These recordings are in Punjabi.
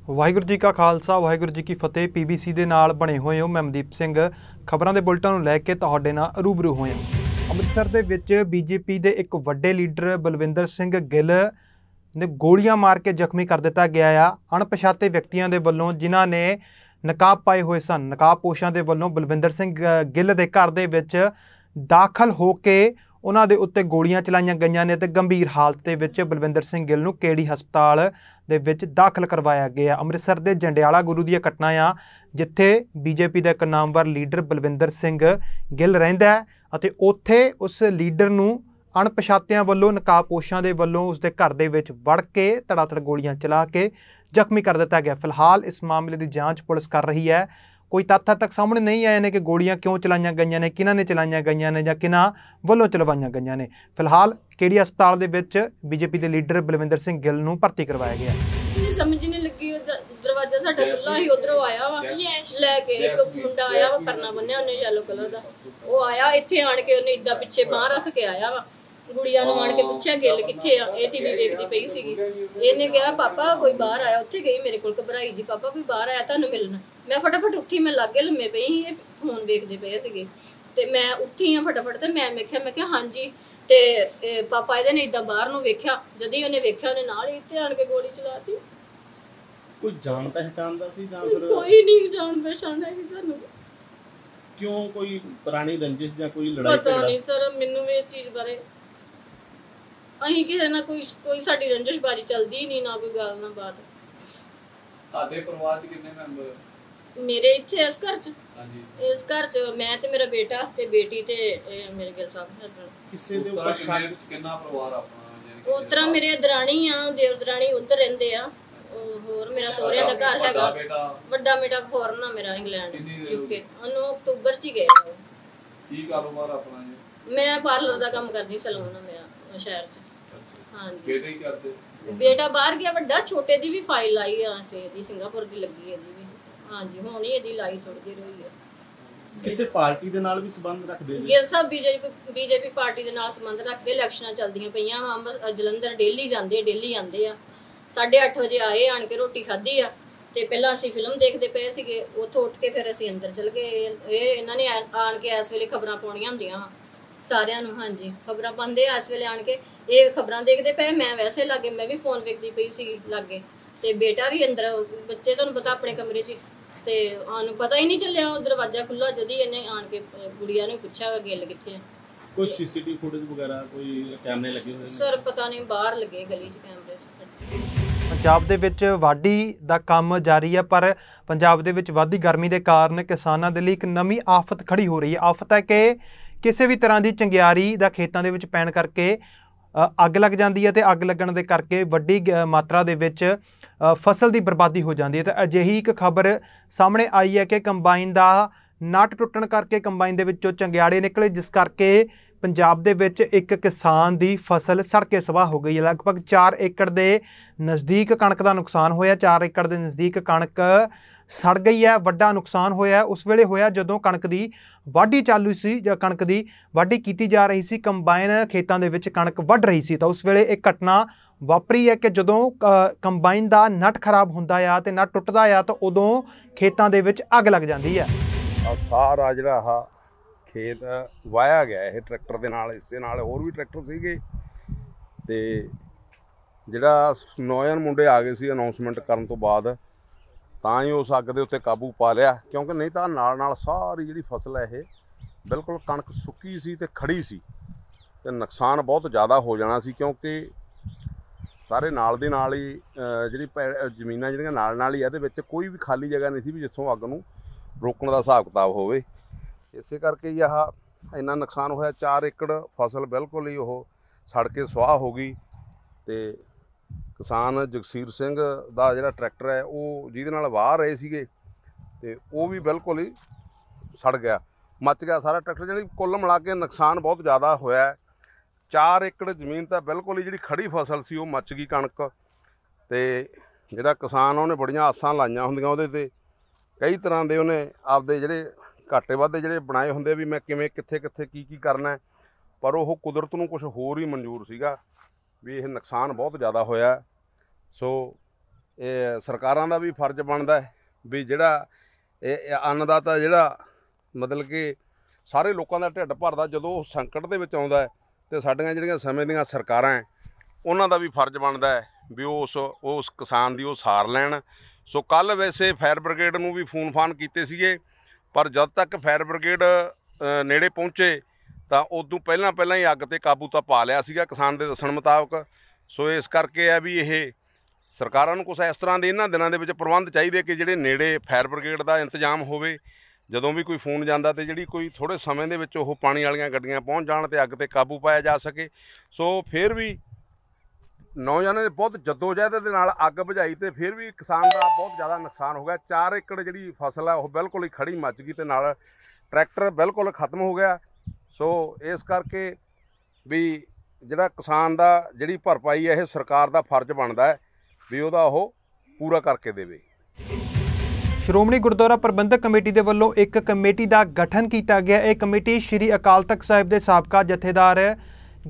ਵਾਹਿਗੁਰੂ जी का खालसा वाहिगुरू जी की फतेह। पीबीसी ਦੇ ਨਾਲ ਬਣੇ ਹੋਏ ਹੋ। ਮੈਂ ਮਨਦੀਪ ਸਿੰਘ ਖਬਰਾਂ ਦੇ ਬੁਲਟਨ ਨੂੰ ਲੈ ਕੇ ਤੁਹਾਡੇ ਨਾਲ ਰੂਬਰੂ ਹੋਇਆ। ਅੰਮ੍ਰਿਤਸਰ ਦੇ ਵਿੱਚ ਬੀਜੇਪੀ ਦੇ ਇੱਕ ਵੱਡੇ ਲੀਡਰ ਬਲਵਿੰਦਰ ਸਿੰਘ ਗਿੱਲ ਨੇ ਗੋਲੀਆਂ ਮਾਰ ਕੇ ਜ਼ਖਮੀ ਕਰ ਦਿੱਤਾ ਗਿਆ ਆ। ਅਣਪਛਾਤੇ ਵਿਅਕਤੀਆਂ ਦੇ ਵੱਲੋਂ ਜਿਨ੍ਹਾਂ ਨੇ ਨਕਾਬ ਪਾਏ ਹੋਏ ਸਨ, ਨਕਾਬਪੋਸ਼ਾਂ ਦੇ ਵੱਲੋਂ ਬਲਵਿੰਦਰ ਸਿੰਘ ਗਿੱਲ ਦੇ ਘਰ ਦੇ ਵਿੱਚ ਦਾਖਲ ਹੋ ਕੇ ਉਹਨਾਂ ਦੇ ਉੱਤੇ ਗੋਲੀਆਂ ਚਲਾਈਆਂ ਗਈਆਂ ਨੇ ਤੇ ਗੰਭੀਰ ਹਾਲਤ ਦੇ ਵਿੱਚ ਬਲਵਿੰਦਰ ਸਿੰਘ ਗਿੱਲ ਨੂੰ ਕੇਡੀ ਹਸਪਤਾਲ ਦੇ ਵਿੱਚ ਦਾਖਲ ਕਰਵਾਇਆ ਗਿਆ। ਅੰਮ੍ਰਿਤਸਰ ਦੇ ਜੰਡਿਆਲਾ ਗੁਰੂ ਦੀ ਘਟਨਾ ਆ, ਜਿੱਥੇ ਬੀਜੇਪੀ ਦਾ ਇੱਕ ਨਾਮਵਰ ਲੀਡਰ ਬਲਵਿੰਦਰ ਸਿੰਘ ਗਿੱਲ ਰਹਿੰਦਾ ਹੈ ਅਤੇ ਉੱਥੇ ਉਸ ਲੀਡਰ ਨੂੰ ਅਣਪਛਾਤਿਆਂ ਵੱਲੋਂ ਨਕਾਬਪੋਸ਼ਾਂ ਦੇ ਵੱਲੋਂ ਉਸਦੇ ਘਰ ਦੇ ਵਿੱਚ ਵੜ ਕੇ ਧੜਾਧੜ ਗੋਲੀਆਂ ਚਲਾ ਕੇ ਜ਼ਖਮੀ ਕਰ ਦਿੱਤਾ ਗਿਆ। ਫਿਲਹਾਲ ਇਸ ਮਾਮਲੇ ਦੀ ਜਾਂਚ ਪੁਲਿਸ ਕਰ ਰਹੀ ਹੈ। ਕੋਈ ਤੱਥ ਤੱਕ ਸਾਹਮਣੇ ਨਹੀਂ ਆਏ ਨੇ ਕਿ ਗੋਲੀਆਂ ਕਿਉਂ ਚਲਾਈਆਂ ਗਈਆਂ ਨੇ, ਕਿਹਨਾਂ ਨੇ ਚਲਾਈਆਂ ਗਈਆਂ ਨੇ ਜਾਂ ਕਿਹਨਾਂ ਵੱਲੋਂ ਚਲਵਾਈਆਂ ਗਈਆਂ ਨੇ। ਫਿਲਹਾਲ ਕੇਡੀ ਹਸਪਤਾਲ ਦੇ ਵਿੱਚ ਬੀਜੇਪੀ ਦੇ ਲੀਡਰ ਬਲਵਿੰਦਰ ਸਿੰਘ ਗਿੱਲ ਨੂੰ ਭਰਤੀ ਕਰਵਾਇਆ ਗਿਆ। ਸਮਝ ਨਹੀਂ ਲੱਗੀ, ਦਰਵਾਜ਼ਾ ਸਾਡਾ ਖੁੱਲਾ ਹੀ, ਉਧਰੋਂ ਆਇਆ ਵਾ ਲੈ ਕੇ ਇੱਕ ਮੁੰਡਾ ਆਇਆ ਵਾ, ਪਰਨਾ ਬੰਨਿਆ ਉਹਨੇ ਯੈਲੋ ਕਲਰ ਦਾ। ਉਹ ਆਇਆ ਇੱਥੇ ਆਣ ਕੇ ਉਹਨੇ ਇਦਾਂ ਪਿੱਛੇ ਬਾਂਹ ਰੱਖ ਕੇ ਆਇਆ ਵਾ। ਗੁੜੀਆ ਨੂੰ ਆਣ ਕੇ ਪੁੱਛਿਆ ਗਿੱਲ ਕਿੱਥੇ ਆ, ਇਹ ਟੀਵੀ ਵੇਖਦੀ ਪਈ ਸੀਗੀ। ਇਹਨੇ ਕਿਹਾ ਪਾਪਾ ਕੋਈ ਬਾਹਰ ਆਇਆ। ਉੱਥੇ ਗਈ ਮੇਰੇ ਕੋਲ ਘਬਰਾਈ ਜੀ, ਪਾਪਾ ਕੋਈ ਬਾਹਰ ਆਇਆ ਤੁਹਾਨੂੰ ਮਿਲਣਾ। ਮੈਂ ਫਟਾਫਟ ਉੱਠੀ, ਮੈਂ ਲਾਗੇ ਲੰਮੇ ਪਈ ਸੀ, ਇਹ ਫੋਨ ਵੇਖਦੇ ਪਏ ਸੀਗੇ ਤੇ ਮੈਂ ਉੱਠੀ ਆ ਫਟਾਫਟ ਤੇ ਮੈਂ ਕਿਹਾ ਹਾਂਜੀ। ਤੇ ਪਾਪਾ ਇਹਦੇ ਨੇ ਇਦਾਂ ਬਾਹਰ ਨੂੰ ਵੇਖਿਆ, ਜਦ ਹੀ ਉਹਨੇ ਵੇਖਿਆ ਉਹਨੇ ਨਾਲ ਹੀ ਇੱਥੇ ਆਣ ਕੇ ਗੋਲੀ ਚਲਾਤੀ। ਕੋਈ ਜਾਣ ਪਹਿਚਾਣ ਦਾ ਸੀ ਜਾਂ ਫਿਰ ਕੋਈ ਨਹੀਂ ਜਾਣ ਪਛਾਣ ਹੈ ਸਾਨੂੰ। ਕਿਉਂ ਕੋਈ ਪੁਰਾਣੀ ਰੰਜਿਸ਼ ਜਾਂ ਕੋਈ ਲੜਾਈ ਪਤਾ ਨਹੀਂ ਸਰ, ਮੈਨੂੰ ਵੀ ਇਸ ਚੀਜ਼ ਬਾਰੇ ਅਸੀਂ ਕਿਸੇ ਨਾਲ ਕੋਈ ਸਾਡੀ ਰੰਜਿਸ਼ਬਾਜ਼ੀ ਚੱਲਦੀ ਨਹੀਂ, ਨਾ ਕੋਈ ਗੱਲ ਨਾ ਬਾਤ। ਤੁਹਾਡੇ ਪਰਿਵਾਰ ਚ ਕਿੰਨੇ ਮੈਂਬਰ? ਮੇਰੇ ਇੱਥੇ ਇਸ ਘਰ ਚ, ਹਾਂਜੀ ਇਸ ਘਰ ਚ ਮੈਂ ਤੇ ਮੇਰਾ ਬੇਟਾ ਤੇ ਬੇਟੀ ਤੇ ਮੇਰੇ ਗਿੱਲ ਸਾਹਿਬ ਹਸਬੰਡ। ਕਿਸੇ ਦੇ ਉੱਪਰ ਸ਼ੱਕ? ਕਿੰਨਾ ਪਰਿਵਾਰ ਆਪਣਾ? ਉਸ ਤਰ੍ਹਾਂ ਮੇਰੇ ਦਰਾਣੀ ਆ, ਦੇਵ ਦਰਾਣੀ ਉੱਧਰ ਰਹਿੰਦੇ ਆ। ਹੋਰ ਮੇਰਾ ਸਹੁਰਿਆਂ ਦਾ ਘਰ ਹੈਗਾ। ਵੱਡਾ ਬੇਟਾ ਫੋਰਨ ਆ ਮੇਰਾ, ਇੰਗਲੈਂਡ ਯੂਕੇ। ਉਹਨੂੰ ਅਕਤੂਬਰ ਚ ਹੀ ਗਏ। ਕੀ ਕਾਰੋਬਾਰ ਆਪਣਾ ਜੀ? ਮੈਂ ਪਾਰਲਰ ਦਾ ਕੰਮ ਕਰਦੀ, ਸਲੂਨ ਆ ਮੇਰਾ ਸ਼ਹਿਰ ਚ। ਹਾਂਜੀ। ਬੇਟੇ ਹੀ ਕਰਦੇ? ਬੇਟਾ ਬਾਹਰ ਗਿਆ ਵੱਡਾ, ਛੋਟੇ ਦੀ ਵੀ ਫਾਈਲ ਲਾਈ ਆ ਸੇ ਦੀ, ਸਿੰਗਾਪੁਰ ਦੀ ਲੱਗੀ ਇਹਦੀ ਵੀ। ਹਾਂਜੀ, ਹੁਣ ਹੀ ਇਹਦੀ ਲਾਈ ਥੋੜੀ ਦੇਰ ਹੋਈ ਹੈ। ਕਿਸੇ ਪਾਰਟੀ ਦੇ ਨਾਲ ਵੀ ਸੰਬੰਧ ਰੱਖਦੇ ਜੀ? ਗਿੱਲ ਸਾਹਿਬ ਬੀਜੇਪੀ ਪਾਰਟੀ ਦੇ ਨਾਲ ਸੰਬੰਧ ਰੱਖਦੇ। ਇਲੈਕਸ਼ਨਾਂ ਚੱਲਦੀਆਂ ਪਈਆਂ ਵਾ, ਜਲੰਧਰ ਡੇਲੀ ਜਾਂਦੇ, ਡੇਲੀ ਆਉਂਦੇ ਆ। 8:30 ਵਜੇ ਆਏ, ਆਣ ਕੇ ਰੋਟੀ ਖਾਧੀ ਆ ਤੇ ਪਹਿਲਾਂ ਅਸੀਂ ਫਿਲਮ ਦੇਖਦੇ ਪਏ ਸੀਗੇ। ਉੱਥੋਂ ਉੱਠ ਕੇ ਫਿਰ ਅਸੀਂ ਅੰਦਰ ਚਲ ਗਏ। ਇਹਨਾਂ ਨੇ ਆਣ ਕੇ ਇਸ ਵੇਲੇ ਖਬਰਾਂ ਪਾਉਣੀਆਂ ਹੁੰਦੀਆਂ ਵਾ ਸਾਰਿਆਂ ਨੂੰ। ਹਾਂਜੀ, ਖਬਰਾਂ ਪਾਉਂਦੇ ਆ ਇਸ ਵੇਲੇ ਆਣ ਕੇ। ਇਹ ਖਬਰਾਂ ਦੇਖਦੇ ਪਏ, ਮੈਂ ਵੈਸੇ ਲਾਗੇ, ਮੈਂ ਵੀ ਫੋਨ ਵੇਖਦੀ ਪਈ ਸੀ ਲਾਗੇ, ਤੇ ਬੇਟਾ ਵੀ ਅੰਦਰ। ਬੱਚੇ ਤੁਹਾਨੂੰ ਪਤਾ ਆਪਣੇ ਕਮਰੇ 'ਚ, ਤੇ ਸਾਨੂੰ ਪਤਾ ਹੀ ਨਹੀਂ ਚੱਲਿਆ, ਉਹ ਦਰਵਾਜ਼ਾ ਖੁੱਲਾ। ਜਦ ਹੀ ਇਹਨੇ ਆਣ ਕੇ ਗੁੜੀਆ ਨੂੰ ਪੁੱਛਿਆ ਗਿੱਲ ਕਿੱਥੇ ਆ। ਕੋਈ ਸੀਸੀਟੀਵੀ ਫੁਟੇਜ ਵਗੈਰਾ, ਕੋਈ ਕੈਮਰੇ ਲੱਗੇ ਹੋਏ? ਸਰ ਪਤਾ ਨਹੀਂ, ਬਾਹਰ ਲੱਗੇ ਗਲੀ 'ਚ ਕੈਮਰੇ। ਪੰਜਾਬ ਦੇ ਵਿੱਚ ਵਾਢੀ ਦਾ ਕੰਮ ਜਾਰੀ ਹੈ, ਪਰ ਪੰਜਾਬ ਦੇ ਵਿੱਚ ਵੱਧਦੀ ਗਰਮੀ ਦੇ ਕਾਰਨ ਕਿਸਾਨਾਂ ਦੇ ਲਈ ਇੱਕ ਨਵੀਂ ਆਫਤ ਖੜੀ ਹੋ ਰਹੀ ਹੈ। ਆਫਤ ਹੈ ਕਿ ਕਿਸੇ ਵੀ ਤਰ੍ਹਾਂ ਦੀ ਚੰਗਿਆੜੀ ਦਾ ਖੇਤਾਂ ਦੇ ਵਿੱਚ ਪੈਣ ਕਰਕੇ ਅੱਗ ਲੱਗ ਜਾਂਦੀ ਹੈ ਤੇ ਅੱਗ ਲੱਗਣ ਦੇ ਕਰਕੇ ਵੱਡੀ ਮਾਤਰਾ ਦੇ ਵਿੱਚ ਫਸਲ ਦੀ ਬਰਬਾਦੀ ਹੋ ਜਾਂਦੀ ਹੈ। ਤੇ ਅਜਿਹੀ ਇੱਕ ਖਬਰ ਸਾਹਮਣੇ ਆਈ ਹੈ ਕਿ ਕੰਬਾਈਨ ਦਾ ਨਟ ਟੁੱਟਣ ਕਰਕੇ ਕੰਬਾਈਨ ਦੇ ਵਿੱਚੋਂ ਚੰਗਿਆੜੇ ਨਿਕਲੇ, ਜਿਸ ਕਰਕੇ ਪੰਜਾਬ ਦੇ ਵਿੱਚ ਇੱਕ ਕਿਸਾਨ ਦੀ ਫਸਲ ਸੜ ਕੇ ਸਵਾਹ ਹੋ ਗਈ ਹੈ। ਲਗਭਗ 4 ਏਕੜ ਦੇ ਨਜ਼ਦੀਕ ਕਣਕ ਦਾ ਨੁਕਸਾਨ ਹੋਇਆ। 4 ਏਕੜ ਦੇ ਨਜ਼ਦੀਕ ਕਣਕ ਸੜ ਗਈ ਹੈ। ਵੱਡਾ ਨੁਕਸਾਨ ਹੋਇਆ ਉਸ ਵੇਲੇ ਹੋਇਆ ਜਦੋਂ ਕਣਕ ਦੀ ਵਾਢੀ ਚਾਲੂ ਸੀ, ਜਾਂ ਕਣਕ ਦੀ ਵਾਢੀ ਕੀਤੀ ਜਾ ਰਹੀ ਸੀ, ਕੰਬਾਈਨ ਖੇਤਾਂ ਦੇ ਵਿੱਚ ਕਣਕ ਵੱਢ ਰਹੀ ਸੀ। ਤਾਂ ਉਸ ਵੇਲੇ ਇਹ ਘਟਨਾ ਵਾਪਰੀ ਹੈ ਕਿ ਜਦੋਂ ਕੰਬਾਈਨ ਦਾ ਨਟ ਖਰਾਬ ਹੁੰਦਾ ਆ ਤੇ ਨਟ ਟੁੱਟਦਾ ਆ ਤਾਂ ਉਦੋਂ ਖੇਤਾਂ ਦੇ ਵਿੱਚ ਅੱਗ ਲੱਗ ਜਾਂਦੀ ਹੈ। ਸਾਰਾ ਜਿਹੜਾ ਆਹ ਖੇਤ ਵਾਇਆ ਗਿਆ ਇਹ ਟਰੈਕਟਰ ਦੇ ਨਾਲ, ਇਸੇ ਨਾਲ ਹੋਰ ਵੀ ਟਰੈਕਟਰ ਸੀਗੇ ਤੇ ਜਿਹੜਾ ਨੌਜਵਾਨ ਮੁੰਡੇ ਆ ਗਏ ਸੀ ਅਨਾਉਂਸਮੈਂਟ ਕਰਨ ਤੋਂ ਬਾਅਦ, ਤਾਂ ਹੀ ਉਸ ਅੱਗ ਦੇ ਉੱਤੇ ਕਾਬੂ ਪਾ ਲਿਆ। ਕਿਉਂਕਿ ਨਹੀਂ ਤਾਂ ਨਾਲ ਸਾਰੀ ਜਿਹੜੀ ਫਸਲ ਹੈ ਇਹ ਬਿਲਕੁਲ ਕਣਕ ਸੁੱਕੀ ਸੀ ਤੇ ਖੜੀ ਸੀ ਤੇ ਨੁਕਸਾਨ ਬਹੁਤ ਜ਼ਿਆਦਾ ਹੋ ਜਾਣਾ ਸੀ। ਕਿਉਂਕਿ ਸਾਰੇ ਨਾਲ ਦੇ ਨਾਲ ਹੀ ਜਿਹੜੀ ਜ਼ਮੀਨਾਂ ਜਿਹੜੀਆਂ ਨਾਲ ਹੀ ਇਹਦੇ ਵਿੱਚ ਕੋਈ ਵੀ ਖਾਲੀ ਜਗ੍ਹਾ ਨਹੀਂ ਸੀ ਵੀ ਜਿੱਥੋਂ ਅੱਗ ਨੂੰ ਰੋਕਣ ਦਾ ਹਿਸਾਬ ਕਿਤਾਬ ਹੋਵੇ। ਇਸੇ ਕਰਕੇ ਹੀ ਆਹ ਇੰਨਾ ਨੁਕਸਾਨ ਹੋਇਆ। 4 ਏਕੜ ਫਸਲ ਬਿਲਕੁਲ ਹੀ ਉਹ ਸੜ ਕੇ ਸੁਆਹ ਹੋ ਗਈ ਤੇ ਕਿਸਾਨ ਜਗਸੀਰ ਸਿੰਘ ਦਾ ਜਿਹੜਾ ਟਰੈਕਟਰ ਹੈ ਉਹ ਜਿਹਦੇ ਨਾਲ ਵਾਹ ਰਹੇ ਸੀਗੇ ਤੇ ਉਹ ਵੀ ਬਿਲਕੁਲ ਹੀ ਸੜ ਗਿਆ, ਮੱਚ ਗਿਆ ਸਾਰਾ ਟਰੈਕਟਰ। ਜਾਣੀ ਕੁੱਲ ਮਿਲਾ ਕੇ ਨੁਕਸਾਨ ਬਹੁਤ ਜ਼ਿਆਦਾ ਹੋਇਆ। 4 ਏਕੜ ਜ਼ਮੀਨ ਤਾਂ ਬਿਲਕੁਲ ਹੀ ਜਿਹੜੀ ਖੜੀ ਫਸਲ ਸੀ ਉਹ ਮੱਚ ਗਈ ਕਣਕ। ਤੇ ਜਿਹੜਾ ਕਿਸਾਨ ਉਹਨੇ ਬੜੀਆਂ ਆਸਾਂ ਲਾਈਆਂ ਹੁੰਦੀਆਂ ਉਹਦੇ 'ਤੇ, ਕਈ ਤਰ੍ਹਾਂ ਦੇ ਉਹਨੇ ਆਪਦੇ ਜਿਹੜੇ ਘਾਟੇ ਵਾਧੇ ਜਿਹੜੇ ਬਣਾਏ ਹੁੰਦੇ ਵੀ ਮੈਂ ਕਿਵੇਂ ਕਿੱਥੇ ਕੀ ਕਰਨਾ, ਪਰ ਉਹ ਕੁਦਰਤ ਨੂੰ ਕੁਛ ਹੋਰ ਹੀ ਮਨਜ਼ੂਰ ਸੀਗਾ ਵੀ ਇਹ ਨੁਕਸਾਨ ਬਹੁਤ ਜ਼ਿਆਦਾ ਹੋਇਆ। ਸੋ ਇਹ ਸਰਕਾਰਾਂ ਦਾ ਵੀ ਫਰਜ਼ ਬਣਦਾ ਹੈ ਵੀ ਜਿਹੜਾ ਇਹ ਅੰਨਦਾਤਾ ਜਿਹੜਾ ਮਤਲਬ ਕਿ ਸਾਰੇ ਲੋਕਾਂ ਦਾ ਢਿੱਡ ਭਰਦਾ, ਜਦੋਂ ਉਹ ਸੰਕਟ ਦੇ ਵਿੱਚ ਆਉਂਦਾ ਹੈ ਤੇ ਸਾਡੀਆਂ ਜਿਹੜੀਆਂ ਸਮੇਂ ਦੀਆਂ ਸਰਕਾਰਾਂ ਹੈ ਉਹਨਾਂ ਦਾ ਵੀ ਫਰਜ਼ ਬਣਦਾ ਹੈ ਵੀ ਉਸ ਕਿਸਾਨ ਦੀ ਉਹ ਸਾਰ ਲੈਣ। ਸੋ ਕੱਲ੍ਹ ਵੈਸੇ ਫਾਇਰ ਬ੍ਰਿਗੇਡ ਨੂੰ ਵੀ ਫੋਨ ਕੀਤੇ ਸੀਗੇ, ਪਰ ਜਦ ਤੱਕ ਫਾਇਰ ਬ੍ਰਿਗੇਡ ਨੇੜੇ ਪਹੁੰਚੇ ਤਾਂ ਉਦੋਂ ਪਹਿਲਾਂ ਹੀ ਅੱਗ 'ਤੇ ਕਾਬੂ ਤਾਂ ਪਾ ਲਿਆ ਸੀਗਾ ਕਿਸਾਨ ਦੇ ਦੱਸਣ ਮੁਤਾਬਕ। ਸੋ ਇਸ ਕਰਕੇ ਹੈ ਵੀ ਇਹ ਸਰਕਾਰਾਂ ਨੂੰ ਕੁਛ ਇਸ ਤਰ੍ਹਾਂ ਦੇ ਇਹਨਾਂ ਦਿਨਾਂ ਦੇ ਵਿੱਚ ਪ੍ਰਬੰਧ ਚਾਹੀਦੇ ਕਿ ਜਿਹੜੇ ਨੇੜੇ ਫਾਇਰ ਬ੍ਰਿਗੇਡ ਦਾ ਇੰਤਜ਼ਾਮ ਹੋਵੇ, ਜਦੋਂ ਵੀ ਕੋਈ ਫੋਨ ਜਾਂਦਾ ਤੇ ਜਿਹੜੀ ਕੋਈ ਥੋੜ੍ਹੇ ਸਮੇਂ ਦੇ ਵਿੱਚ ਉਹ ਪਾਣੀ ਵਾਲੀਆਂ ਗੱਡੀਆਂ ਪਹੁੰਚ ਜਾਣ ਤੇ ਅੱਗ 'ਤੇ ਕਾਬੂ ਪਾਇਆ ਜਾ ਸਕੇ। ਸੋ ਫਿਰ ਵੀ ਨੌਜਵਾਨਾਂ ਨੇ ਬਹੁਤ ਜੱਦੋਜਹਿਦ ਦੇ ਨਾਲ ਅੱਗ ਬੁਝਾਈ ਤੇ ਫਿਰ ਵੀ ਕਿਸਾਨ ਦਾ ਬਹੁਤ ਜ਼ਿਆਦਾ ਨੁਕਸਾਨ ਹੋ ਗਿਆ। 4 ਏਕੜ ਜਿਹੜੀ ਫਸਲ ਹੈ ਉਹ ਬਿਲਕੁਲ ਹੀ ਖੜੀ ਮੱਚ ਗਈ ਤੇ ਨਾਲ ਟਰੈਕਟਰ ਬਿਲਕੁਲ ਖਤਮ ਹੋ ਗਿਆ। ਸੋ ਇਸ ਕਰਕੇ ਵੀ ਜਿਹੜਾ ਕਿਸਾਨ ਦਾ ਜਿਹੜੀ ਭਰਪਾਈ ਹੈ ਇਹ ਸਰਕਾਰ ਦਾ ਫਰਜ਼ ਬਣਦਾ ਹੈ ਵੀ ਉਹਦਾ ਉਹ ਪੂਰਾ ਕਰਕੇ ਦੇਵੇ। ਸ਼੍ਰੋਮਣੀ ਗੁਰਦੁਆਰਾ ਪ੍ਰਬੰਧਕ ਕਮੇਟੀ ਦੇ ਵੱਲੋਂ ਇੱਕ ਕਮੇਟੀ ਦਾ ਗਠਨ ਕੀਤਾ ਗਿਆ। ਇਹ ਕਮੇਟੀ ਸ਼੍ਰੀ ਅਕਾਲ ਤਖਤ ਸਾਹਿਬ ਦੇ ਸਾਬਕਾ ਜਥੇਦਾਰ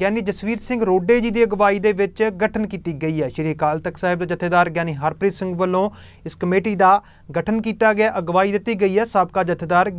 ਗਿਆਨੀ ਜਸਵੀਰ ਸਿੰਘ ਰੋਡੇ ਜੀ ਦੀ ਅਗਵਾਈ ਦੇ ਵਿੱਚ ਗਠਨ ਕੀਤੀ ਗਈ ਹੈ। ਸ਼੍ਰੀ ਅਕਾਲ ਤਖਤ ਸਾਹਿਬ ਦੇ ਜਥੇਦਾਰ ਗਿਆਨੀ ਹਰਪ੍ਰੀਤ ਸਿੰਘ ਵੱਲੋਂ ਇਸ ਕਮੇਟੀ ਦਾ ਗਠਨ ਕੀਤਾ ਗਿਆ, ਅਗਵਾਈ ਦਿੱਤੀ ਗਈ ਹੈ ਸਾਬਕਾ ਜਥੇਦਾਰ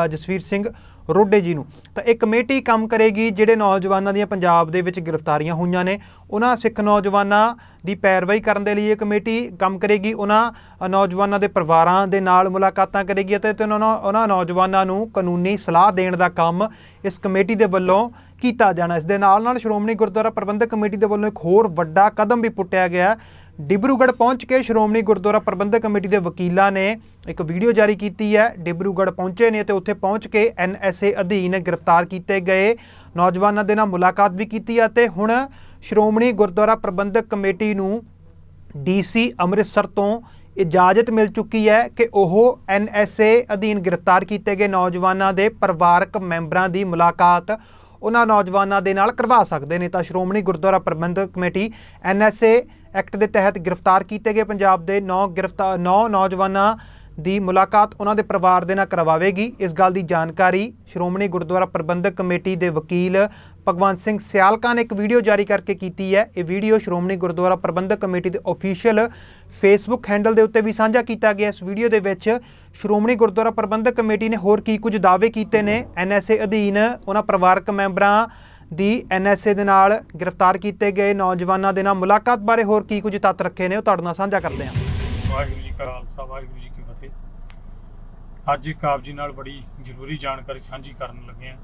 ਜਸਵੀਰ ਸਿੰਘ ਰੋਡੇ ਜੀ ਨੂੰ। ਤਾਂ ਇਹ ਕਮੇਟੀ ਕੰਮ ਕਰੇਗੀ ਜਿਹੜੇ ਨੌਜਵਾਨਾਂ ਦੀਆਂ ਪੰਜਾਬ ਦੇ ਵਿੱਚ ਗ੍ਰਿਫਤਾਰੀਆਂ ਹੋਈਆਂ ਨੇ, ਉਹਨਾਂ ਸਿੱਖ ਨੌਜਵਾਨਾਂ ਦੀ ਪੈਰਵਾਈ ਕਰਨ ਦੇ ਲਈ ਇਹ ਕਮੇਟੀ ਕੰਮ ਕਰੇਗੀ। ਉਹਨਾਂ ਨੌਜਵਾਨਾਂ ਦੇ ਪਰਿਵਾਰਾਂ ਦੇ ਨਾਲ ਮੁਲਾਕਾਤਾਂ ਕਰੇਗੀ ਅਤੇ ਉਹਨਾਂ ਨੌਜਵਾਨਾਂ ਨੂੰ ਕਾਨੂੰਨੀ ਸਲਾਹ ਦੇਣ ਦਾ ਕੰਮ ਇਸ ਕਮੇਟੀ ਦੇ ਵੱਲੋਂ ਕੀਤਾ ਜਾਣਾ। ਇਸ ਦੇ ਨਾਲ ਸ਼੍ਰੋਮਣੀ ਗੁਰਦੁਆਰਾ ਪ੍ਰਬੰਧਕ ਕਮੇਟੀ ਦੇ ਵੱਲੋਂ ਇੱਕ ਹੋਰ ਵੱਡਾ ਕਦਮ ਵੀ ਪੁੱਟਿਆ ਗਿਆ। ਡਿਬਰੂਗੜ੍ਹ ਪਹੁੰਚ ਕੇ ਸ਼੍ਰੋਮਣੀ ਗੁਰਦੁਆਰਾ ਪ੍ਰਬੰਧਕ ਕਮੇਟੀ ਦੇ ਵਕੀਲਾਂ ਨੇ ਇੱਕ ਵੀਡੀਓ ਜਾਰੀ ਕੀਤੀ ਹੈ। ਡਿਬਰੂਗੜ੍ਹ ਪਹੁੰਚੇ ਨੇ ਤੇ ਉੱਥੇ ਪਹੁੰਚ ਕੇ NSA ਅਧੀਨ ਗ੍ਰਿਫਤਾਰ ਕੀਤੇ ਗਏ ਨੌਜਵਾਨਾਂ ਦੇ ਨਾਲ ਮੁਲਾਕਾਤ ਵੀ ਕੀਤੀ ਹੈ ਅਤੇ ਹੁਣ ਸ਼੍ਰੋਮਣੀ ਗੁਰਦੁਆਰਾ ਪ੍ਰਬੰਧਕ ਕਮੇਟੀ ਨੂੰ DC ਅੰਮ੍ਰਿਤਸਰ ਤੋਂ ਇਜਾਜ਼ਤ ਮਿਲ ਚੁੱਕੀ ਹੈ ਕਿ ਉਹ NSA ਅਧੀਨ ਗ੍ਰਿਫਤਾਰ ਕੀਤੇ ਗਏ ਨੌਜਵਾਨਾਂ ਦੇ ਪਰਿਵਾਰਕ ਮੈਂਬਰਾਂ ਦੀ ਮੁਲਾਕਾਤ ਉਹਨਾਂ ਨੌਜਵਾਨਾਂ ਦੇ ਨਾਲ ਕਰਵਾ ਸਕਦੇ ਨੇ। ਤਾਂ ਸ਼੍ਰੋਮਣੀ ਗੁਰਦੁਆਰਾ ਪ੍ਰਬੰਧਕ ਕਮੇਟੀ NSA ਐਕਟ ਦੇ ਤਹਿਤ ਗ੍ਰਿਫਤਾਰ ਕੀਤੇ ਗਏ ਪੰਜਾਬ ਦੇ 9 ਨੌਜਵਾਨਾਂ ਦੀ ਮੁਲਾਕਾਤ ਉਹਨਾਂ ਦੇ ਪਰਿਵਾਰ ਦੇ ਨਾਲ ਕਰਵਾਵੇਗੀ। ਇਸ ਗੱਲ ਦੀ ਜਾਣਕਾਰੀ ਸ਼੍ਰੋਮਣੀ ਗੁਰਦੁਆਰਾ ਪ੍ਰਬੰਧਕ ਕਮੇਟੀ ਦੇ ਵਕੀਲ ਭਗਵੰਤ ਸਿੰਘ ਸਿਆਲਕਾ ਨੇ ਇੱਕ ਵੀਡੀਓ ਜਾਰੀ ਕਰਕੇ ਕੀਤੀ ਹੈ। ਇਹ ਵੀਡੀਓ ਸ਼੍ਰੋਮਣੀ ਗੁਰਦੁਆਰਾ ਪ੍ਰਬੰਧਕ ਕਮੇਟੀ ਦੇ ਅਫੀਸ਼ੀਅਲ ਫੇਸਬੁੱਕ ਹੈਂਡਲ ਦੇ ਉੱਤੇ ਵੀ ਸਾਂਝਾ ਕੀਤਾ ਗਿਆ। ਇਸ ਵੀਡੀਓ ਦੇ ਵਿੱਚ ਸ਼੍ਰੋਮਣੀ ਗੁਰਦੁਆਰਾ ਪ੍ਰਬੰਧਕ ਕਮੇਟੀ ਨੇ ਹੋਰ ਕੀ ਕੁਝ ਦਾਅਵੇ ਕੀਤੇ ਨੇ, NSA ਅਧੀਨ ਉਹਨਾਂ ਪਰਿਵਾਰਕ ਮੈਂਬਰਾਂ ਦੀ NSA ਦੇ ਨਾਲ ਗ੍ਰਿਫਤਾਰ ਕੀਤੇ ਗਏ ਨੌਜਵਾਨਾਂ ਦੇ ਨਾਲ ਮੁਲਾਕਾਤ ਬਾਰੇ ਹੋਰ ਕੀ ਕੁਝ ਤੱਥ ਰੱਖੇ ਨੇ, ਉਹ ਤੁਹਾਡੇ ਨਾਲ ਸਾਂਝਾ ਕਰਦੇ ਹਾਂ। ਵਾਹਿਗੁਰੂ ਜੀ ਕਾ ਖਾਲਸਾ, ਵਾਹਿਗੁਰੂ ਜੀ ਕੀ ਫਤਿਹ। ਅੱਜ ਇੱਕ ਆਪ ਜੀ ਨਾਲ ਬੜੀ ਜ਼ਰੂਰੀ ਜਾਣਕਾਰੀ ਸਾਂਝੀ ਕਰਨ ਲੱਗੇ ਹਾਂ।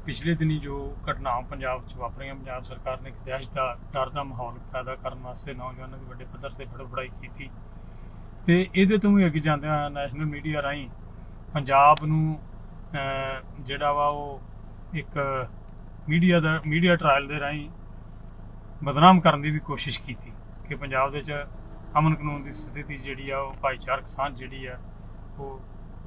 ਪਿਛਲੇ ਦਿਨੀ ਜੋ ਘਟਨਾਵਾਂ ਪੰਜਾਬ 'ਚ ਵਾਪਰੀਆਂ, ਪੰਜਾਬ ਸਰਕਾਰ ਨੇ ਇੱਕ ਦਹਿਸ਼ਤ ਦਾ ਡਰ ਦਾ ਮਾਹੌਲ ਪੈਦਾ ਕਰਨ ਵਾਸਤੇ ਨੌਜਵਾਨਾਂ ਦੀ ਵੱਡੇ ਪੱਧਰ ਤੇ ਫੜਾਈ ਕੀਤੀ ਤੇ ਇਹਦੇ ਤੋਂ ਵੀ ਅੱਗੇ ਜਾਂਦਿਆਂ ਨੈਸ਼ਨਲ ਮੀਡੀਆ ਰਾਹੀਂ ਪੰਜਾਬ ਨੂੰ ਜਿਹੜਾ ਵਾ ਉਹ ਇੱਕ ਮੀਡੀਆ ਟਰਾਇਲ ਦੇ ਰਾਹੀਂ ਬਦਨਾਮ ਕਰਨ ਦੀ ਵੀ ਕੋਸ਼ਿਸ਼ ਕੀਤੀ ਕਿ ਪੰਜਾਬ ਦੇ ਵਿੱਚ ਅਮਨ ਕਾਨੂੰਨ ਦੀ ਸਥਿਤੀ ਜਿਹੜੀ ਆ ਉਹ ਭਾਈਚਾਰਕ ਸਾਂਝ ਜਿਹੜੀ ਆ ਉਹ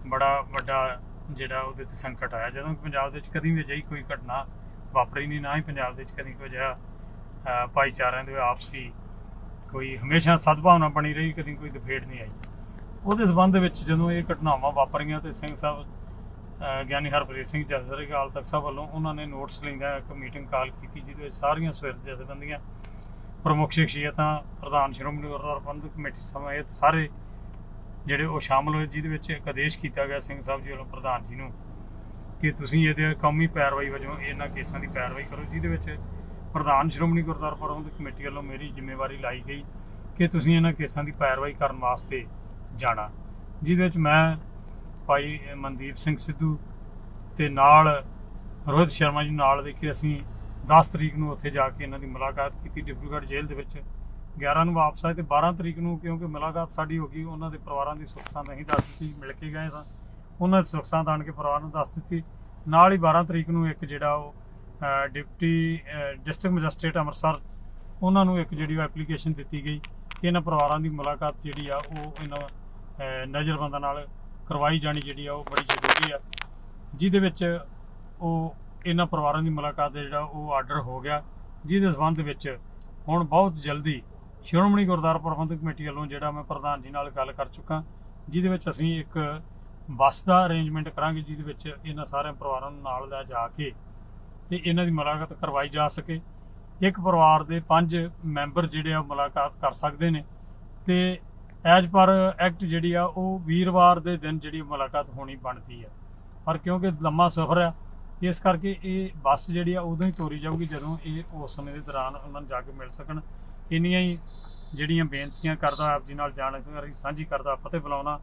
ਬੜਾ ਵੱਡਾ ਜਿਹੜਾ ਉਹਦੇ 'ਤੇ ਸੰਕਟ ਆਇਆ। ਜਦੋਂ ਪੰਜਾਬ ਦੇ ਵਿੱਚ ਕਦੀ ਵੀ ਅਜਿਹੀ ਕੋਈ ਘਟਨਾ ਵਾਪਰੀ ਨਹੀਂ, ਨਾ ਹੀ ਪੰਜਾਬ ਦੇ ਵਿੱਚ ਕਦੀ ਕੋਈ ਅਜਿਹਾ ਭਾਈਚਾਰਿਆਂ ਦੇ ਆਪਸੀ ਕੋਈ ਹਮੇਸ਼ਾ ਸਦਭਾਵਨਾ ਬਣੀ ਰਹੀ, ਕਦੀ ਕੋਈ ਦਫੇੜ ਨਹੀਂ ਆਈ। ਉਹਦੇ ਸੰਬੰਧ ਵਿੱਚ ਜਦੋਂ ਇਹ ਘਟਨਾਵਾਂ ਵਾਪਰੀਆਂ ਤੇ ਸਿੰਘ ਸਾਹਿਬ ਗਿਆਨੀ ਹਰਪ੍ਰੀਤ ਸਿੰਘ ਜਥੇਦਾਰ ਅਕਾਲ ਤਖਤ ਸਾਹਿਬ ਵੱਲੋਂ ਉਹਨਾਂ ਨੇ ਨੋਟਿਸ ਲੈਂਦਾ ਇੱਕ ਮੀਟਿੰਗ ਕਾਲ ਕੀਤੀ, ਜਿਹਦੇ ਵਿੱਚ ਸਾਰੀਆਂ ਸਵਿਰਤ ਜਥੇਬੰਦੀਆਂ, ਪ੍ਰਮੁੱਖ ਸ਼ਖਸੀਅਤਾਂ, ਪ੍ਰਧਾਨ ਸ਼੍ਰੋਮਣੀ ਗੁਰਦੁਆਰਾ ਪ੍ਰਬੰਧਕ ਕਮੇਟੀ ਸਮੇਤ ਸਾਰੇ ਜਿਹੜੇ ਉਹ ਸ਼ਾਮਲ ਹੋਏ, ਜਿਹਦੇ ਵਿੱਚ ਇੱਕ ਆਦੇਸ਼ ਕੀਤਾ ਗਿਆ ਸਿੰਘ ਸਾਹਿਬ ਜੀ ਵੱਲੋਂ ਪ੍ਰਧਾਨ ਜੀ ਨੂੰ ਕਿ ਤੁਸੀਂ ਇਹਦੇ ਕੌਮੀ ਪੈਰਵਾਈ ਵਜੋਂ ਇਹਨਾਂ ਕੇਸਾਂ ਦੀ ਪੈਰਵਾਈ ਕਰੋ। ਜਿਹਦੇ ਵਿੱਚ ਪ੍ਰਧਾਨ ਸ਼੍ਰੋਮਣੀ ਗੁਰਦੁਆਰਾ ਪ੍ਰਬੰਧਕ ਕਮੇਟੀ ਵੱਲੋਂ ਮੇਰੀ ਜ਼ਿੰਮੇਵਾਰੀ ਲਾਈ ਗਈ ਕਿ ਤੁਸੀਂ ਇਹਨਾਂ ਕੇਸਾਂ ਦੀ ਪੈਰਵਾਈ ਕਰਨ ਵਾਸਤੇ ਜਾਣਾ। ਜਿਹਦੇ ਵਿੱਚ ਮੈਂ ਭਾਈ ਮਨਦੀਪ ਸਿੰਘ ਸਿੱਧੂ ਤੇ ਨਾਲ ਰੋਹਿਤ ਸ਼ਰਮਾ ਜੀ ਨਾਲ ਦੇ ਕੇ ਅਸੀਂ 10 ਤਰੀਕ ਨੂੰ ਉੱਥੇ ਜਾ ਕੇ ਇਹਨਾਂ ਦੀ ਮੁਲਾਕਾਤ ਕੀਤੀ ਡਿਬਰੂਗੜ੍ਹ ਜੇਲ੍ਹ ਦੇ ਵਿੱਚ। 11 ਨੂੰ ਵਾਪਸ ਆਏ ਤੇ 12 ਤਰੀਕ ਨੂੰ ਕਿਉਂਕਿ ਮੁਲਾਕਾਤ ਸਾਡੀ ਹੋ ਗਈ, ਉਹਨਾਂ ਦੇ ਪਰਿਵਾਰਾਂ ਦੀ ਸੁੱਖ ਸਾਂਦ ਅਸੀਂ ਦੱਸ ਦਿੱਤੀ, ਮਿਲ ਕੇ ਗਏ ਸਾਂ, ਉਹਨਾਂ ਦੀ ਸੁੱਖ ਸਾਂਦ ਆਣ ਕੇ ਪਰਿਵਾਰ ਨੂੰ ਦੱਸ ਦਿੱਤੀ। ਨਾਲ ਹੀ 12 ਤਰੀਕ ਨੂੰ ਇੱਕ ਜਿਹੜਾ ਉਹ ਡਿਪਟੀ ਡਿਸਟ੍ਰਿਕਟ ਮੈਜਿਸਟਰੇਟ ਅੰਮ੍ਰਿਤਸਰ ਉਹਨਾਂ ਨੂੰ ਇੱਕ ਜਿਹੜੀ ਐਪਲੀਕੇਸ਼ਨ ਦਿੱਤੀ ਗਈ ਕਿ ਇਹਨਾਂ ਪਰਿਵਾਰਾਂ ਦੀ ਮੁਲਾਕਾਤ ਜਿਹੜੀ ਆ ਉਹ ਇਹਨਾਂ ਨਜ਼ਰਬੰਦਾਂ ਨਾਲ ਕਰਵਾਈ ਜਾਣੀ ਜਿਹੜੀ ਆ ਉਹ ਬੜੀ ਜ਼ਰੂਰੀ ਆ। ਜਿਹਦੇ ਵਿੱਚ ਉਹ ਇਹਨਾਂ ਪਰਿਵਾਰਾਂ ਦੀ ਮੁਲਾਕਾਤ ਦਾ ਜਿਹੜਾ ਉਹ ਆਰਡਰ ਹੋ ਗਿਆ, ਜਿਹਦੇ ਸੰਬੰਧ ਵਿੱਚ ਹੁਣ ਬਹੁਤ ਜਲਦੀ ਸ਼੍ਰੋਮਣੀ ਗੁਰਦੁਆਰਾ ਪ੍ਰਬੰਧਕ ਕਮੇਟੀ ਵੱਲੋਂ ਜਿਹੜਾ ਮੈਂ ਪ੍ਰਧਾਨ ਜੀ ਨਾਲ ਗੱਲ ਕਰ ਚੁੱਕਾ, ਜਿਹਦੇ ਵਿੱਚ ਅਸੀਂ ਇੱਕ ਬੱਸ ਦਾ ਅਰੇਂਜਮੈਂਟ ਕਰਾਂਗੇ, ਜਿਹਦੇ ਵਿੱਚ ਇਹਨਾਂ ਸਾਰੇ ਪਰਿਵਾਰਾਂ ਨੂੰ ਨਾਲ ਲੈ ਜਾ ਕੇ ਤੇ ਇਹਨਾਂ ਦੀ ਮੁਲਾਕਾਤ ਕਰਵਾਈ ਜਾ ਸਕੇ। ਇੱਕ ਪਰਿਵਾਰ ਦੇ 5 ਮੈਂਬਰ ਜਿਹੜੇ ਆ ਮੁਲਾਕਾਤ ਕਰ ਸਕਦੇ ਨੇ ਤੇ ਐਜ ਪਰ ਐਕਟ ਜਿਹੜੀ ਆ ਉਹ ਵੀਰਵਾਰ ਦੇ ਦਿਨ ਜਿਹੜੀ ਮੁਲਾਕਾਤ ਹੋਣੀ ਬਣਦੀ ਆ, ਪਰ ਕਿਉਂਕਿ ਲੰਮਾ ਸਫ਼ਰ ਆ ਇਸ ਕਰਕੇ ਇਹ ਬੱਸ ਜਿਹੜੀ ਆ ਉਦੋਂ ਹੀ ਤੋਰੀ ਜਾਊਗੀ ਜਦੋਂ ਇਹ ਉਸ ਸਮੇਂ ਦੇ ਦੌਰਾਨ ਉਹਨਾਂ ਨੂੰ ਜਾ ਕੇ ਮਿਲ ਸਕਣ। ਇੰਨੀਆਂ ਹੀ ਜਿਹੜੀਆਂ ਬੇਨਤੀਆਂ ਕਰਦਾ, ਆਪ ਜੀ ਨਾਲ ਜਾਣਕਾਰੀ ਸਾਂਝੀ ਕਰਦਾ, ਫਤਿਹ ਬੁਲਾਉਣਾ।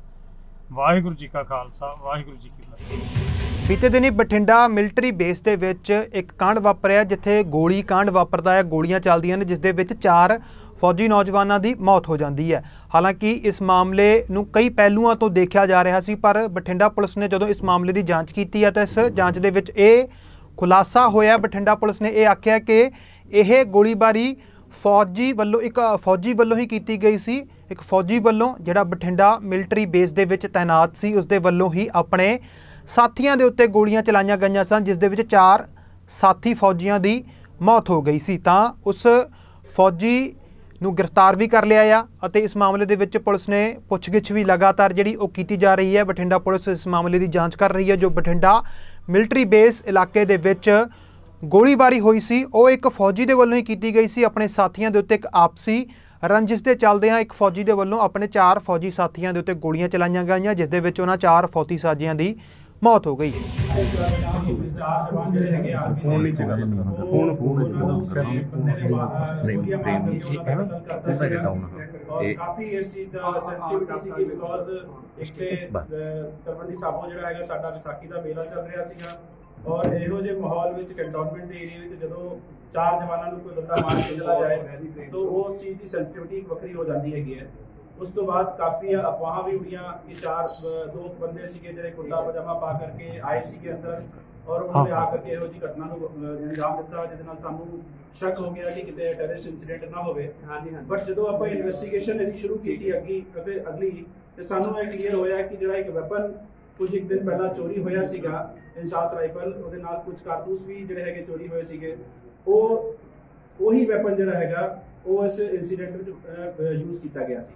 ਵਾਹਿਗੁਰੂ ਜੀ ਕਾ ਖਾਲਸਾ, ਵਾਹਿਗੁਰੂ ਜੀ ਕੀ ਫਤਿਹ। ਬੀਤੇ ਦਿਨੀ ਬਠਿੰਡਾ ਮਿਲਟਰੀ ਬੇਸ ਦੇ ਵਿੱਚ ਇੱਕ ਕਾਂਡ ਵਾਪਰਿਆ ਜਿੱਥੇ ਗੋਲੀ ਕਾਂਡ ਵਾਪਰਦਾ ਹੈ, ਗੋਲੀਆਂ ਚੱਲਦੀਆਂ ਨੇ, ਜਿਸ ਦੇ ਵਿੱਚ 4 ਫੌਜੀ ਨੌਜਵਾਨਾਂ ਦੀ ਮੌਤ ਹੋ ਜਾਂਦੀ ਹੈ। ਹਾਲਾਂਕਿ ਇਸ ਮਾਮਲੇ ਨੂੰ ਕਈ ਪਹਿਲੂਆਂ ਤੋਂ ਦੇਖਿਆ ਜਾ ਰਿਹਾ ਸੀ, ਪਰ ਬਠਿੰਡਾ ਪੁਲਿਸ ਨੇ ਜਦੋਂ ਇਸ ਮਾਮਲੇ ਦੀ ਜਾਂਚ ਕੀਤੀ ਹੈ ਤਾਂ ਇਸ ਜਾਂਚ ਦੇ ਵਿੱਚ ਇਹ ਖੁਲਾਸਾ ਹੋਇਆ। ਬਠਿੰਡਾ ਪੁਲਿਸ ਨੇ ਇਹ ਆਖਿਆ ਕਿ ਇਹ ਗੋਲੀਬਾਰੀ ਫੌਜੀ ਵੱਲੋਂ ਹੀ ਕੀਤੀ ਗਈ ਸੀ। ਇੱਕ ਫੌਜੀ ਵੱਲੋਂ ਜਿਹੜਾ ਬਠਿੰਡਾ ਮਿਲਟਰੀ ਬੇਸ ਦੇ ਵਿੱਚ ਤੈਨਾਤ ਸੀ ਉਸ ਦੇ ਵੱਲੋਂ ਹੀ ਆਪਣੇ ਸਾਥੀਆਂ ਦੇ ਉੱਤੇ ਗੋਲੀਆਂ ਚਲਾਈਆਂ ਗਈਆਂ ਸਨ, ਜਿਸ ਦੇ ਵਿੱਚ 4 ਸਾਥੀ ਫੌਜੀਆਂ ਦੀ ਮੌਤ ਹੋ ਗਈ ਸੀ। ਤਾਂ ਉਸ ਫੌਜੀ ਨੂੰ ਗ੍ਰਿਫਤਾਰ ਵੀ ਕਰ ਲਿਆ ਆ ਅਤੇ ਇਸ ਮਾਮਲੇ ਦੇ ਵਿੱਚ ਪੁਲਿਸ ਨੇ ਪੁੱਛਗਿੱਛ ਵੀ ਲਗਾਤਾਰ ਜਿਹੜੀ ਉਹ ਕੀਤੀ ਜਾ ਰਹੀ ਹੈ। ਬਠਿੰਡਾ ਪੁਲਿਸ ਇਸ ਮਾਮਲੇ ਦੀ ਜਾਂਚ ਕਰ ਰਹੀ ਹੈ। ਜੋ ਬਠਿੰਡਾ ਮਿਲਟਰੀ ਬੇਸ ਇਲਾਕੇ ਦੇ ਵਿੱਚ ਗੋਲੀਬਾਰੀ ਹੋਈ ਸੀ ਉਹ ਇੱਕ ਫੌਜੀ ਦੇ ਵੱਲੋਂ ਹੀ ਕੀਤੀ ਗਈ ਸੀ। ਆਪਣੇ ਸਾਥੀਆਂ ਦੇ ਉੱਤੇ ਇੱਕ ਆਪਸੀ ਰੰਜਿਸ਼ ਦੇ ਚੱਲਦਿਆਂ ਇੱਕ ਫੌਜੀ ਦੇ ਵੱਲੋਂ ਆਪਣੇ 4 ਫੌਜੀ ਸਾਥੀਆਂ ਦੇ ਉੱਤੇ ਗੋਲੀਆਂ ਚਲਾਈਆਂ ਗਈਆਂ, ਜਿਸ ਦੇ ਵਿੱਚ ਉਹਨਾਂ 4 ਫੌਜੀ ਸਾਥੀਆਂ ਦੀ ਮੌਤ ਹੋ ਗਈ। ਕਾਫੀ ਇਸ ਚੀਜ਼ ਦਾ ਸੈਂਸਿਟੀਵਿਟੀ ਸੀ ਬਿਕੋਜ਼ ਇੱਕ ਤੇ ਤਲਵੰਡੀ ਸਾਬੋ ਜਿਹੜਾ ਹੈਗਾ ਸਾਡਾ ਵਿਸਾਖੀ ਦਾ ਮੇਲਾ ਚੱਲ ਰਿਹਾ ਸੀਗਾ ਔਰ ਇਹੋ ਜਿਹੇ ਮਾਹੌਲ ਵਿੱਚ ਕੰਟੋਨਮੈਂਟ ਦੇ ਏਰੀਆ ਵਿੱਚ ਜਦੋਂ 4 ਜਵਾਨਾਂ ਨੂੰ ਕੋਈ ਬੰਦਾ ਮਾਰ ਕੇ ਚਲਾ ਜਾਏ ਤਾਂ ਉਹ ਚੀਜ਼ ਦੀ ਸੈਂਸਿਟੀਵਿਟੀ ਵੱਖਰੀ ਹੋ ਜਾਂਦੀ ਹੈਗੀ ਹੈ। ਉਸ ਤੋਂ ਬਾਅਦ ਕਾਫੀ ਅਫਵਾਹਾਂ ਵੀ ਉੜੀਆਂ ਕਿ 2 ਬੰਦੇ ਸੀਗੇ ਜਿਹੜੇ ਕੁੜਤਾ ਪਜਾਮਾ ਪਾ ਕਰਕੇ ਆਏ ਸੀਗੇ ਅੰਦਰ ਔਰ ਉਹਨਾਂ ਨੇ ਆ ਕਰਕੇ ਇਹੋ ਜਿਹੀ ਘਟਨਾ ਨੂੰ ਅੰਜਾਮ ਦਿੱਤਾ, ਜਿਹਦੇ ਨਾਲ ਸਾਨੂੰ ਸ਼ੱਕ ਹੋ ਗਿਆ ਕਿ ਕਿਤੇ ਟੈਰਰਿਸਟ ਇਨਸੀਡੈਂਟ ਨਾ ਹੋਵੇ। ਬਟ ਜਦੋਂ ਆਪਾਂ ਇਨਵੈਸਟੀਗੇਸ਼ਨ ਇਹਦੀ ਸ਼ੁਰੂ ਕੀਤੀ ਅਗਲੀ ਤੇ ਸਾਨੂੰ ਇਹ ਕਲੀਅਰ ਹੋਇਆ ਕਿ ਜਿਹੜਾ ਇੱਕ ਵੈਪਨ ਕੁਝ ਇੱਕ ਦਿਨ ਪਹਿਲਾਂ ਚੋਰੀ ਹੋਇਆ ਸੀਗਾ ਇੰਸਾਸ ਰਾਈਫਲ, ਉਹਦੇ ਨਾਲ ਕੁਝ ਕਾਰਤੂਸ ਵੀ ਜਿਹੜੇ ਹੈਗੇ ਚੋਰੀ ਹੋਏ ਸੀਗੇ, ਉਹੀ ਵੈਪਨ ਜਿਹੜਾ ਹੈਗਾ ਉਹ ਇਸ ਇਨਸੀਡੈਂਟ ਵਿੱਚ ਯੂਜ਼ ਕੀਤਾ ਗਿਆ ਸੀ।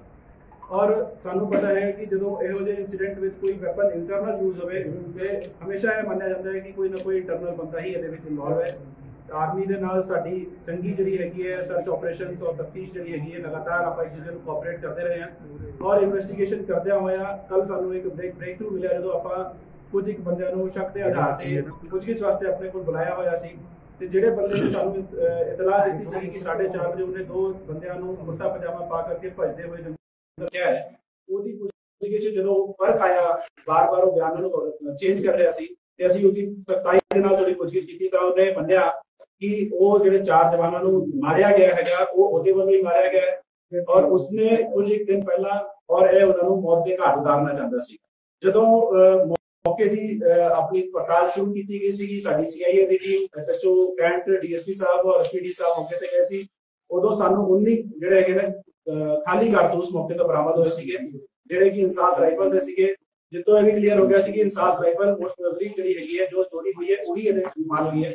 ਔਰ ਸਾਨੂੰ ਪਤਾ ਹੈ ਕਿ ਜਦੋਂ ਇਹੋ ਜਿਹੇ ਇਨਸੀਡੈਂਟ ਵਿੱਚ ਕੋਈ ਵੈਪਨ ਇੰਟਰਨਲ ਯੂਜ਼ ਹੋਵੇ ਤੇ ਹਮੇਸ਼ਾ ਇਹ ਮੰਨਿਆ ਜਾਂਦਾ ਹੈ ਕਿ ਕੋਈ ਨਾ ਕੋਈ ਇੰਟਰਨਲ ਬੰਦਾ ਹੀ ਇਹਦੇ ਵਿੱਚ ਇਨਵੋਲਵ ਹੈ। ਆਰਮੀ ਦੇ ਨਾਲ ਸਾਡੀ ਚੰਗੀ ਜਿਹੜੀ ਹੈਗੀ ਹੈ ਸਰਚ ਆਪਰੇਸ਼ਨਸ ਔਰ ਤਫਤੀਸ਼ ਜਿਹੜੀ ਹੈਗੀ ਹੈ ਲਗਾਤਾਰ ਆਪਾਂ ਇੱਕ ਦੂਜੇ ਨੂੰ ਕੋਆਪਰੇਟ ਕਰਦੇ ਰਹੇ ਹਾਂ ਔਰ ਇਨਵੈਸਟੀਗੇਸ਼ਨ ਕਰਦਿਆਂ ਹੋਇਆ ਕੱਲ ਸਾਨੂੰ ਇੱਕ ਬ੍ਰੇਕ ਥਰੂ ਮਿਲਿਆ ਜਦੋਂ ਆਪਾਂ ਕੁਝ ਇੱਕ ਬੰਦਿਆਂ ਨੂੰ ਸ਼ੱਕ ਦੇ ਆਧਾਰ ਤੇ ਪੁੱਛਗਿੱਛ ਵਾਸਤੇ ਆਪਣੇ ਕੋਲ ਬੁਲਾਇਆ ਹੋਇਆ ਸੀ ਤੇ ਜਿਹੜੇ ਬੰਦੇ ਨੇ ਸਾਨੂੰ ਇਤਲਾਹ ਦਿੱਤੀ ਸੀ ਕਿ 4:30 ਵਜੇ ਉਹਨੇ 2 ਬੰਦਿਆਂ ਨੂੰ ਕੁੜਤਾ ਪਜਾਮਾ ਪਾ ਕਰਕੇ ਭੱਜਦੇ ਹੋਏ ਕਿਹਾ ਹੈ, ਉਹਦੀ ਪੁੱਛਗਿੱਛ ਜਦੋਂ ਫਰਕ ਆਇਆ ਬਾਰ-ਬਾਰ ਉਹ ਬਿਆਨਾਂ ਨੂੰ ਚੇਂਜ ਕਰ ਰਿਹਾ ਸੀ ਤੇ ਅਸੀਂ ਉਹਦੀ ਤਖਤਾਈ ਦੇ ਨਾਲ ਥੋੜੀ ਪੁੱਛਗਿੱਛ ਕੀਤੀ ਤਾਂ ਉਹਨੇ ਮੰਨਿਆ ਕਿ ਉਹ ਜਿਹੜੇ 4 ਜਵਾਨਾਂ ਨੂੰ ਮਾਰਿਆ ਗਿਆ ਹੈਗਾ ਉਹ ਉਹਦੇ ਵੱਲੋਂ ਹੀ ਮਾਰਿਆ ਗਿਆ ਔਰ ਉਸਨੇ ਕੁਝ ਇੱਕ ਦਿਨ ਪਹਿਲਾਂ ਔਰ ਇਹ ਉਹਨਾਂ ਨੂੰ ਮੌਤ ਦੇ ਘਾਟ ਉਤਾਰਨਾ ਚਾਹੁੰਦਾ ਸੀ। ਜਦੋਂ ਮੌਕੇ ਦੀ ਆਪਣੀ ਪੜਤਾਲ ਸ਼ੁਰੂ ਕੀਤੀ ਗਈ ਸੀਗੀ, ਸਾਡੀ CIA ਦੀ ਟੀਮ, SHO ਕੈਂਟ, DSP ਸਾਹਿਬ ਔਰ SPD ਸਾਹਿਬ ਮੌਕੇ ਤੇ ਗਏ ਸੀ, ਉਦੋਂ ਸਾਨੂੰ 19 ਜਿਹੜੇ ਹੈਗੇ ਨੇ ਖਾਲੀ ਕਾਰਤੂਸ ਮੌਕੇ ਤੋਂ ਬਰਾਮਦ ਹੋਏ ਸੀਗੇ ਜਿਹੜੇ ਕਿ ਇੰਸਾਸ ਰਾਈਫਲ ਦੇ ਸੀਗੇ, ਜਿੱਤੋਂ ਇਹ ਵੀ ਕਲੀਅਰ ਹੋ ਗਿਆ ਸੀ ਕਿ ਇੰਸਾਸ ਰਾਈਫਲ ਮੋਸਟ ਪ੍ਰੋਬਬਲੀ ਜਿਹੜੀ ਹੈਗੀ ਹੈ ਜੋ ਚੋਰੀ ਹੋਈ ਹੈ ਉਹੀ ਇਹਦੇ ਮਾਲ ਹੋਈ ਹੈ।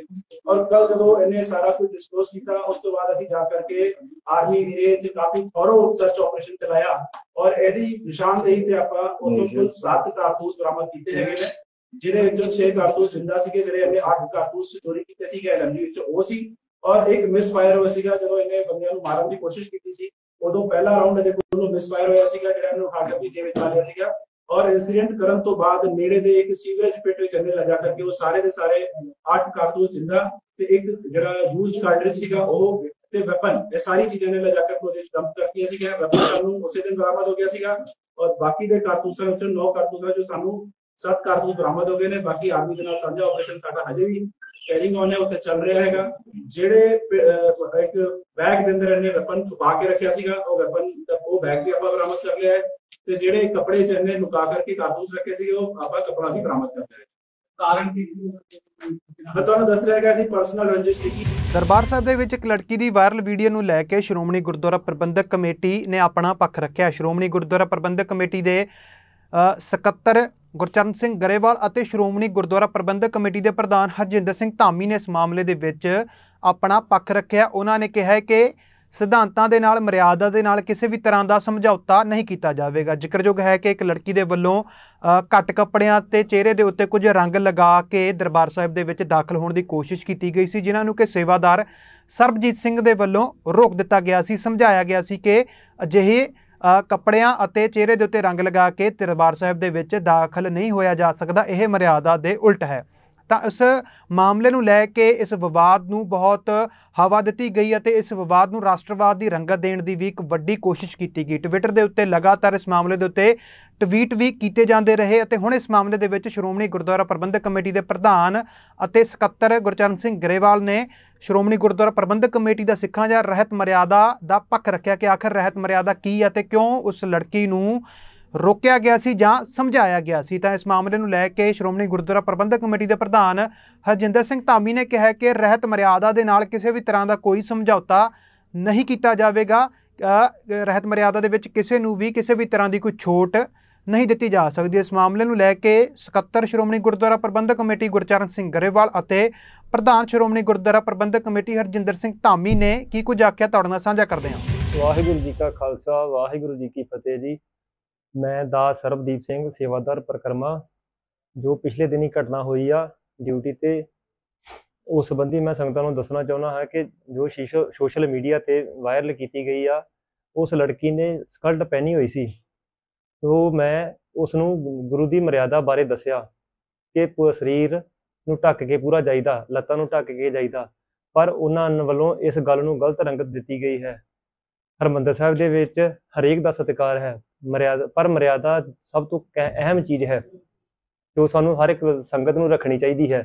ਔਰ ਕੱਲ ਜਦੋਂ ਇਹਨੇ ਸਾਰਾ ਕੁਝ ਡਿਸਕਲੋਜ਼ ਕੀਤਾ ਉਸ ਤੋਂ ਬਾਅਦ ਅਸੀਂ ਜਾ ਕਰਕੇ ਆਰਮੀ ਏਰੀਏ 'ਚ ਕਾਫੀ ਥੋਰੋ ਸਰਚ ਆਪਰੇਸ਼ਨ ਚਲਾਇਆ ਔਰ ਇਹਦੀ ਨਿਸ਼ਾਨਦੇਹੀ ਤੇ ਆਪਾਂ ਉੱਥੋਂ ਕੁੱਲ 7 ਕਾਰਤੂਸ ਬਰਾਮਦ ਕੀਤੇ ਹੈਗੇ ਨੇ, ਜਿਹਦੇ ਵਿੱਚੋਂ 6 ਕਾਰਤੂਸ ਜ਼ਿੰਦਾ ਸੀਗੇ, ਜਿਹੜੇ ਇਹਨੇ 8 ਕਾਰਤੂਸ ਚੋਰੀ ਕੀਤੇ ਸੀਗੇ LMG ਵਿੱਚ ਉਹ ਸੀ ਔਰ ਇੱਕ ਮਿਸ ਫਾਇਰ ਹੋਇਆ ਸੀਗਾ ਜਦੋਂ ਇਹਨੇ ਬੰਦਿਆਂ ਨੂੰ ਮਾਰਨ ਦੀ ਕੋਸ਼ਿਸ਼ ਕੀਤੀ ਸੀ, ਉਦੋਂ ਪਹਿਲਾ ਰਾਉਂਡ ਇਹਦੇ ਕੋਲੋਂ ਮਿਸ ਫਾਇਰ ਹੋਇਆ ਸੀਗਾ ਜਿਹੜਾ ਇਹਨੂੰ ਉਠਾ ਕੇ ਆਪਣੀ ਜੇਬ ਵਿੱਚ ਪਾ ਲਿਆ ਸੀਗਾ ਔਰ ਇਨਸੀਡੈਂਟ ਕਰਨ ਤੋਂ ਬਾਅਦ ਨੇੜੇ ਦੇ ਇੱਕ ਸੀਵਰੇਜ ਪਿਟ ਵਿੱਚ ਇਹਨੇ ਲਿਜਾ ਕਰਕੇ ਉਹ ਸਾਰੇ ਦੇ ਸਾਰੇ 8 ਕਾਰਤੂਸ ਜ਼ਿੰਦਾ ਤੇ ਇੱਕ ਜਿਹੜਾ ਯੂਜ਼ਡ ਕਾਰਟ੍ਰਿਜ ਸੀਗਾ ਉਹ ਤੇ ਵੈਪਨ, ਇਹ ਸਾਰੀ ਚੀਜ਼ਾਂ ਨੇ ਲਿਜਾ ਕੇ ਉਹਦੇ ਵਿੱਚ ਡੰਪ ਕਰਤੀਆਂ ਸੀਗੀਆਂ। ਵੈਪਨ ਸਾਨੂੰ ਉਸੇ ਦਿਨ ਬਰਾਮਦ ਹੋ ਗਿਆ ਸੀਗਾ ਔਰ ਬਾਕੀ ਦੇ ਕਾਰਤੂਸਾਂ ਵਿੱਚੋਂ 9 ਕਾਰਤੂਸਾਂ ਜੋ ਸਾਨੂੰ 7 ਕਾਰਤੂਸ ਬਰਾਮਦ ਹੋ ਗਏ ਨੇ। ਬਾਕੀ ਆਰਮੀ ਦੇ ਨਾਲ ਸਾਂਝਾ ਆਪਰੇਸ਼ਨ ਸਾਡਾ ਹਜੇ ਵੀ ਕੈਰਿੰਗ ਔਨ ਹੈ, ਉੱਥੇ ਚੱਲ ਰਿਹਾ ਹੈਗਾ। ਜਿਹੜੇ ਇੱਕ ਬੈਗ ਦੇ ਅੰਦਰ ਇਹਨੇ ਵੈਪਨ ਛੁਪਾ ਕੇ ਰੱਖਿਆ ਸੀਗਾ ਉਹ ਬੈਗ ਵੀ ਆਪਾਂ ਬਰਾਮਦ ਕਰ ਲਿਆ ਹੈ ਤੇ ਜਿਹੜੇ ਕੱਪੜੇ 'ਚ ਇਹਨੇ ਲੁਕਾ ਕਰਕੇ ਕਾਰਤੂਸ ਰੱਖੇ ਸੀਗੇ ਉਹ ਆਪਾਂ ਕੱਪੜਾ ਵੀ ਬਰਾਮਦ ਕਰ ਲਿਆ ਹੈ। ਕਾਰਨ ਕੀ ਮੈਂ ਤੁਹਾਨੂੰ ਦੱਸ ਰਿਹਾ ਹੈਗਾ ਜੀ ਪਰਸਨਲ ਰੰਜਿਸ਼ ਸੀਗੀ। ਦਰਬਾਰ ਸਾਹਿਬ ਦੇ ਵਿੱਚ ਇੱਕ ਲੜਕੀ ਦੀ ਵਾਇਰਲ ਵੀਡੀਓ ਨੂੰ ਲੈ ਕੇ ਸ਼੍ਰੋਮਣੀ ਗੁਰਦੁਆਰਾ ਪ੍ਰਬੰਧਕ ਕਮੇਟੀ ਨੇ ਆਪਣਾ ਪੱਖ ਰੱਖਿਆ। ਸ਼੍ਰੋਮਣੀ ਗੁਰਦੁਆਰਾ ਪ੍ਰਬੰਧਕ ਕਮੇਟੀ ਦੇ ਸਕੱਤਰ ਗੁਰਚਰਨ ਸਿੰਘ ਗਰੇਵਾਲ ਅਤੇ ਸ਼੍ਰੋਮਣੀ ਗੁਰਦੁਆਰਾ ਪ੍ਰਬੰਧਕ ਕਮੇਟੀ ਦੇ ਪ੍ਰਧਾਨ ਹਰਜਿੰਦਰ ਸਿੰਘ ਧਾਮੀ ਨੇ ਇਸ ਮਾਮਲੇ ਦੇ ਵਿੱਚ ਆਪਣਾ ਪੱਖ ਰੱਖਿਆ। ਉਹਨਾਂ ਨੇ ਕਿਹਾ ਹੈ ਕਿ ਸਿਧਾਂਤਾਂ ਦੇ ਨਾਲ ਮਰਿਆਦਾ ਦੇ ਨਾਲ ਕਿਸੇ ਵੀ ਤਰ੍ਹਾਂ ਦਾ ਸਮਝੌਤਾ ਨਹੀਂ ਕੀਤਾ ਜਾਵੇਗਾ। ਜ਼ਿਕਰਯੋਗ ਹੈ ਕਿ ਇੱਕ ਲੜਕੀ ਦੇ ਵੱਲੋਂ ਘੱਟ ਕੱਪੜਿਆਂ ਤੇ ਚਿਹਰੇ ਦੇ ਉੱਤੇ ਕੁਝ ਰੰਗ ਲਗਾ ਕੇ ਦਰਬਾਰ ਸਾਹਿਬ ਦੇ ਵਿੱਚ ਦਾਖਲ ਹੋਣ ਦੀ ਕੋਸ਼ਿਸ਼ ਕੀਤੀ ਗਈ ਸੀ, ਜਿਨ੍ਹਾਂ ਨੂੰ ਕਿ ਸੇਵਾਦਾਰ ਸਰਬਜੀਤ ਸਿੰਘ ਦੇ ਵੱਲੋਂ ਰੋਕ ਦਿੱਤਾ ਗਿਆ ਸੀ। ਸਮਝਾਇਆ ਗਿਆ ਸੀ ਕਿ ਅਜਿਹੇ ਕੱਪੜਿਆਂ ਅਤੇ ਚਿਹਰੇ ਦੇ ਉੱਤੇ ਰੰਗ ਲਗਾ ਕੇ ਦਰਬਾਰ ਸਾਹਿਬ ਦੇ ਵਿੱਚ ਦਾਖਲ ਨਹੀਂ ਹੋਇਆ ਜਾ ਸਕਦਾ, ਇਹ ਮਰਿਆਦਾ ਦੇ ਉਲਟ ਹੈ। ਤਾਂ ਇਸ ਮਾਮਲੇ ਨੂੰ ਲੈ ਕੇ ਇਸ ਵਿਵਾਦ ਨੂੰ ਬਹੁਤ ਹਵਾ ਦਿੱਤੀ ਗਈ ਅਤੇ ਇਸ ਵਿਵਾਦ ਨੂੰ ਰਾਸ਼ਟਰਵਾਦ ਦੀ ਰੰਗਤ ਦੇਣ ਦੀ ਵੀ ਇੱਕ ਵੱਡੀ ਕੋਸ਼ਿਸ਼ ਕੀਤੀ ਗਈ। ਟਵਿੱਟਰ ਦੇ ਉੱਤੇ ਲਗਾਤਾਰ ਇਸ ਮਾਮਲੇ ਦੇ ਉੱਤੇ ਟਵੀਟ ਵੀ ਕੀਤੇ ਜਾਂਦੇ ਰਹੇ ਅਤੇ ਹੁਣ ਇਸ ਮਾਮਲੇ ਦੇ ਵਿੱਚ ਸ਼੍ਰੋਮਣੀ ਗੁਰਦੁਆਰਾ ਪ੍ਰਬੰਧਕ ਕਮੇਟੀ ਦੇ ਪ੍ਰਧਾਨ ਅਤੇ ਸਕੱਤਰ ਗੁਰਚਰਨ ਸਿੰਘ ਗਰੇਵਾਲ ਨੇ ਸ਼੍ਰੋਮਣੀ ਗੁਰਦੁਆਰਾ ਪ੍ਰਬੰਧਕ ਕਮੇਟੀ ਦਾ ਸਿੱਖਾਂ ਜਾਂ ਰਹਿਤ ਮਰਿਆਦਾ ਦਾ ਪੱਖ ਰੱਖਿਆ ਕਿ ਆਖਰ ਰਹਿਤ ਮਰਿਆਦਾ ਕੀ ਹੈ ਤੇ ਕਿਉਂ ਉਸ ਲੜਕੀ ਨੂੰ ਰੋਕਿਆ ਗਿਆ ਸੀ ਜਾਂ ਸਮਝਾਇਆ ਗਿਆ ਸੀ। ਤਾਂ ਇਸ ਮਾਮਲੇ ਨੂੰ ਲੈ ਕੇ ਸ਼੍ਰੋਮਣੀ ਗੁਰਦੁਆਰਾ ਪ੍ਰਬੰਧਕ ਕਮੇਟੀ ਦੇ ਪ੍ਰਧਾਨ ਹਰਜਿੰਦਰ ਸਿੰਘ ਧਾਮੀ ਨੇ ਕਿਹਾ ਕਿ ਰਹਿਤ ਮਰਿਆਦਾ ਦੇ ਨਾਲ ਕਿਸੇ ਵੀ ਤਰ੍ਹਾਂ ਦਾ ਕੋਈ ਸਮਝੌਤਾ ਨਹੀਂ ਕੀਤਾ ਜਾਵੇਗਾ। ਰਹਿਤ ਮਰਿਆਦਾ ਦੇ ਵਿੱਚ ਕਿਸੇ ਨੂੰ ਵੀ ਕਿਸੇ ਵੀ ਤਰ੍ਹਾਂ ਦੀ ਕੋਈ ਛੋਟ ਨਹੀਂ ਦਿੱਤੀ ਜਾ ਸਕਦੀ। ਇਸ ਮਾਮਲੇ ਨੂੰ ਲੈ ਕੇ ਸਕੱਤਰ ਸ਼੍ਰੋਮਣੀ ਗੁਰਦੁਆਰਾ ਪ੍ਰਬੰਧਕ ਕਮੇਟੀ ਗੁਰਚਰਨ ਸਿੰਘ ਗਰੇਵਾਲ ਅਤੇ ਪ੍ਰਧਾਨ ਸ਼੍ਰੋਮਣੀ ਗੁਰਦੁਆਰਾ ਪ੍ਰਬੰਧਕ ਕਮੇਟੀ ਹਰਜਿੰਦਰ ਸਿੰਘ ਧਾਮੀ ਨੇ ਕੀ ਕੁਝ ਆਖਿਆ, ਤੁਹਾਡੇ ਨਾਲ ਸਾਂਝਾ ਕਰਦੇ ਹਾਂ। ਵਾਹਿਗੁਰੂ ਜੀ ਕਾ ਖਾਲਸਾ, ਵਾਹਿਗੁਰੂ ਜੀ ਕੀ ਫਤਿਹ ਜੀ। ਮੈਂ ਦਾਸ ਸਰਬਦੀਪ ਸਿੰਘ, ਸੇਵਾਦਾਰ ਪਰਿਕਰਮਾ, ਜੋ ਪਿਛਲੇ ਦਿਨੀ ਘਟਨਾ ਹੋਈ ਆ ਡਿਊਟੀ ਤੇ, ਉਸ ਸੰਬੰਧੀ ਮੈਂ ਸੰਗਤਾਂ ਨੂੰ ਦੱਸਣਾ ਚਾਹੁੰਦਾ ਹਾਂ ਕਿ ਜੋ ਸੋਸ਼ਲ ਮੀਡੀਆ ਤੇ ਵਾਇਰਲ ਕੀਤੀ ਗਈ ਆ, ਉਸ ਲੜਕੀ ਨੇ ਸਕਲਟ ਪਹਿਨੀ ਹੋਈ ਸੀ। ਤੋ ਮੈਂ ਉਸ ਨੂੰ ਗੁਰੂ ਦੀ ਮਰਿਆਦਾ ਬਾਰੇ ਦੱਸਿਆ ਕਿ ਸਰੀਰ ਨੂੰ ਢੱਕ ਕੇ ਪੂਰਾ ਜਾਈਦਾ, ਲੱਤਾਂ ਨੂੰ ਢੱਕ ਕੇ ਜਾਈਦਾ, ਪਰ ਉਹਨਾਂ ਵੱਲੋਂ ਇਸ ਗੱਲ ਨੂੰ ਗਲਤ ਰੰਗਤ ਦਿੱਤੀ ਗਈ ਹੈ। ਹਰਿਮੰਦਰ ਸਾਹਿਬ ਦੇ ਵਿੱਚ ਹਰੇਕ ਦਾ ਸਤਿਕਾਰ ਹੈ, ਮਰਿਆਦਾ ਸਭ ਤੋਂ ਅਹਿਮ ਚੀਜ਼ ਹੈ ਜੋ ਸਾਨੂੰ ਹਰ ਇੱਕ ਸੰਗਤ ਨੂੰ ਰੱਖਣੀ ਚਾਹੀਦੀ ਹੈ।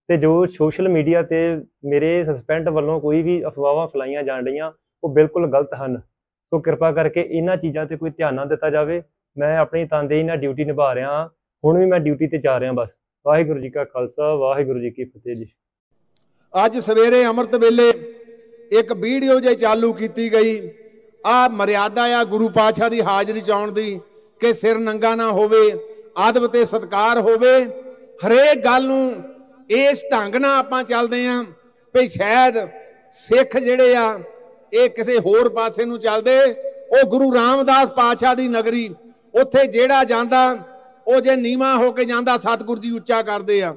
ਤੇ ਜੋ ਸੋਸ਼ਲ ਮੀਡੀਆ ਤੇ ਮੇਰੇ ਸਸਪੈਂਡ ਵੱਲੋਂ ਕੋਈ ਵੀ ਅਫਵਾਹਾਂ ਫੈਲਾਈਆਂ ਜਾਣ ਰਹੀਆਂ, ਉਹ ਬਿਲਕੁਲ ਗਲਤ ਹਨ। ਸੋ ਕਿਰਪਾ ਕਰਕੇ ਇਹਨਾਂ ਚੀਜ਼ਾਂ ਤੇ ਕੋਈ ਧਿਆਨ ਨਾ ਦਿੱਤਾ ਜਾਵੇ। ਮੈਂ ਆਪਣੀ ਤਨਦੇਹੀ ਨਾਲ ਡਿਊਟੀ ਨਿਭਾ ਰਿਹਾ ਹਾਂ, ਹੁਣ ਵੀ ਮੈਂ ਡਿਊਟੀ ਤੇ ਜਾ ਰਿਹਾ ਬਸ। ਵਾਹਿਗੁਰੂ ਜੀ ਕਾ ਖਾਲਸਾ, ਵਾਹਿਗੁਰੂ ਜੀ ਕੀ ਫਤਿਹ ਜੀ। ਅੱਜ ਸਵੇਰੇ ਅੰਮ੍ਰਿਤ ਵੇਲੇ ਇੱਕ ਵੀਡੀਓ ਜੇ ਚਾਲੂ ਕੀਤੀ ਗਈ, ਆ ਮਰਿਆਦਾ ਆ ਗੁਰੂ ਪਾਤਸ਼ਾਹ ਦੀ ਹਾਜ਼ਰੀ ਚ ਆਉਣ ਦੀ, ਕਿ ਸਿਰ ਨੰਗਾ ਨਾ ਹੋਵੇ, ਆਦਬ ਤੇ ਸਤਿਕਾਰ ਹੋਵੇ। ਹਰੇਕ ਗੱਲ ਨੂੰ ਇਸ ਢੰਗ ਨਾਲ ਆਪਾਂ ਚੱਲਦੇ ਆਂ ਵੀ ਸ਼ਾਇਦ ਸਿੱਖ ਜਿਹੜੇ ਆ ਇਹ ਕਿਸੇ ਹੋਰ ਪਾਸੇ ਨੂੰ ਚੱਲਦੇ। ਉਹ ਗੁਰੂ ਰਾਮਦਾਸ ਪਾਤਸ਼ਾਹ ਦੀ ਨਗਰੀ, ਉੱਥੇ ਜਿਹੜਾ ਜਾਂਦਾ ਉਹ ਜੇ ਨੀਵਾਂ ਹੋ ਕੇ ਜਾਂਦਾ ਸਤਿਗੁਰੂ ਜੀ ਉੱਚਾ ਕਰਦੇ ਆ,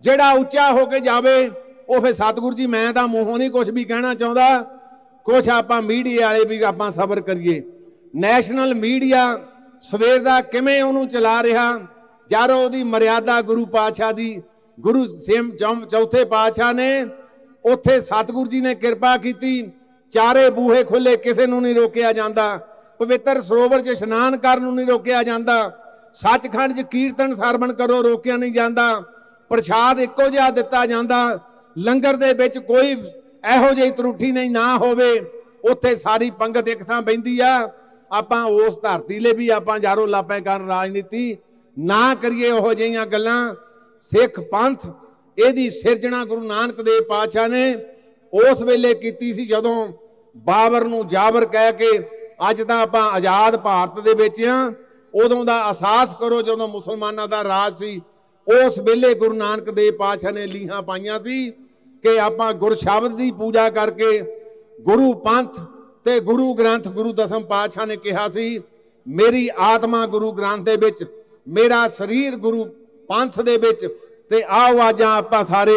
ਜਿਹੜਾ ਉੱਚਾ ਹੋ ਕੇ ਜਾਵੇ ਉਹ ਫਿਰ ਸਤਿਗੁਰੂ ਜੀ, ਮੈਂ ਤਾਂ ਮੂੰਹੋਂ ਨਹੀਂ ਕੁਝ ਵੀ ਕਹਿਣਾ ਚਾਹੁੰਦਾ, ਕੁਛ ਆਪਾਂ ਮੀਡੀਆ ਵਾਲੇ ਵੀ ਆਪਾਂ ਸਬਰ ਕਰੀਏ। ਨੈਸ਼ਨਲ ਮੀਡੀਆ ਸਵੇਰ ਦਾ ਕਿਵੇਂ ਉਹਨੂੰ ਚਲਾ ਰਿਹਾ, ਯਾਰ ਉਹਦੀ ਮਰਿਆਦਾ ਗੁਰੂ ਪਾਤਸ਼ਾਹ ਦੀ, ਗੁਰੂ ਚੌਥੇ ਪਾਤਸ਼ਾਹ ਨੇ ਉੱਥੇ ਸਤਿਗੁਰੂ ਜੀ ਨੇ ਕਿਰਪਾ ਕੀਤੀ, ਚਾਰੇ ਬੂਹੇ ਖੁੱਲੇ, ਕਿਸੇ ਨੂੰ ਨਹੀਂ ਰੋਕਿਆ ਜਾਂਦਾ। ਪਵਿੱਤਰ ਸਰੋਵਰ 'ਚ ਇਸ਼ਨਾਨ ਕਰਨ ਨੂੰ ਨਹੀਂ ਰੋਕਿਆ ਜਾਂਦਾ। ਸੱਚਖੰਡ 'ਚ ਕੀਰਤਨ ਸਰਵਣ ਕਰੋ, ਰੋਕਿਆ ਨਹੀਂ ਜਾਂਦਾ। ਪ੍ਰਸ਼ਾਦ ਇੱਕੋ ਜਿਹਾ ਦਿੱਤਾ ਜਾਂਦਾ। ਲੰਗਰ ਦੇ ਵਿੱਚ ਕੋਈ ਇਹੋ ਜਿਹੀ ਤਰੁੱਠੀ ਨਹੀਂ ਨਾ ਹੋਵੇ। ਉੱਥੇ ਸਾਰੀ ਪੰਗਤ ਇੱਕ ਥਾਂ ਬਹਿੰਦੀ ਆ। ਆਪਾਂ ਉਸ ਧਰਤੀ ਲਈ ਵੀ ਆਪਾਂ ਯਾਰੋ ਲਾਪੇ ਕਰਨ ਰਾਜਨੀਤੀ ਨਾ ਕਰੀਏ। ਉਹੋ ਜਿਹੀਆਂ ਗੱਲਾਂ ਸਿੱਖ ਪੰਥ ਇਹਦੀ ਸਿਰਜਣਾ ਗੁਰੂ ਨਾਨਕ ਦੇਵ ਪਾਤਸ਼ਾਹ ਨੇ ਉਸ ਵੇਲੇ ਕੀਤੀ ਸੀ, ਜਦੋਂ ਬਾਬਰ ਨੂੰ ਜਾਬਰ ਕਹਿ ਕੇ, ਅੱਜ ਤਾਂ ਆਪਾਂ ਆਜ਼ਾਦ ਭਾਰਤ ਦੇ ਵਿੱਚ ਆ, ਉਦੋਂ ਦਾ ਅਹਿਸਾਸ ਕਰੋ ਜਦੋਂ ਮੁਸਲਮਾਨਾਂ ਦਾ ਰਾਜ ਸੀ। ਉਸ ਵੇਲੇ ਗੁਰੂ ਨਾਨਕ ਦੇਵ ਪਾਤਸ਼ਾਹ ਨੇ ਲੀਹਾਂ ਪਾਈਆਂ ਸੀ ਕਿ ਆਪਾਂ ਗੁਰ ਸ਼ਬਦ ਦੀ ਪੂਜਾ ਕਰਕੇ, ਗੁਰੂ ਪੰਥ ਤੇ ਗੁਰੂ ਗ੍ਰੰਥ, ਗੁਰੂ ਦਸਮ ਪਾਤਸ਼ਾਹ ਨੇ ਕਿਹਾ ਸੀ, ਮੇਰੀ ਆਤਮਾ ਗੁਰੂ ਗ੍ਰੰਥ ਦੇ ਵਿੱਚ, ਮੇਰਾ ਸਰੀਰ ਗੁਰੂ ਪੰਥ ਦੇ ਵਿੱਚ। ਤੇ ਆਓ ਅੱਜ ਆਪਾਂ ਸਾਰੇ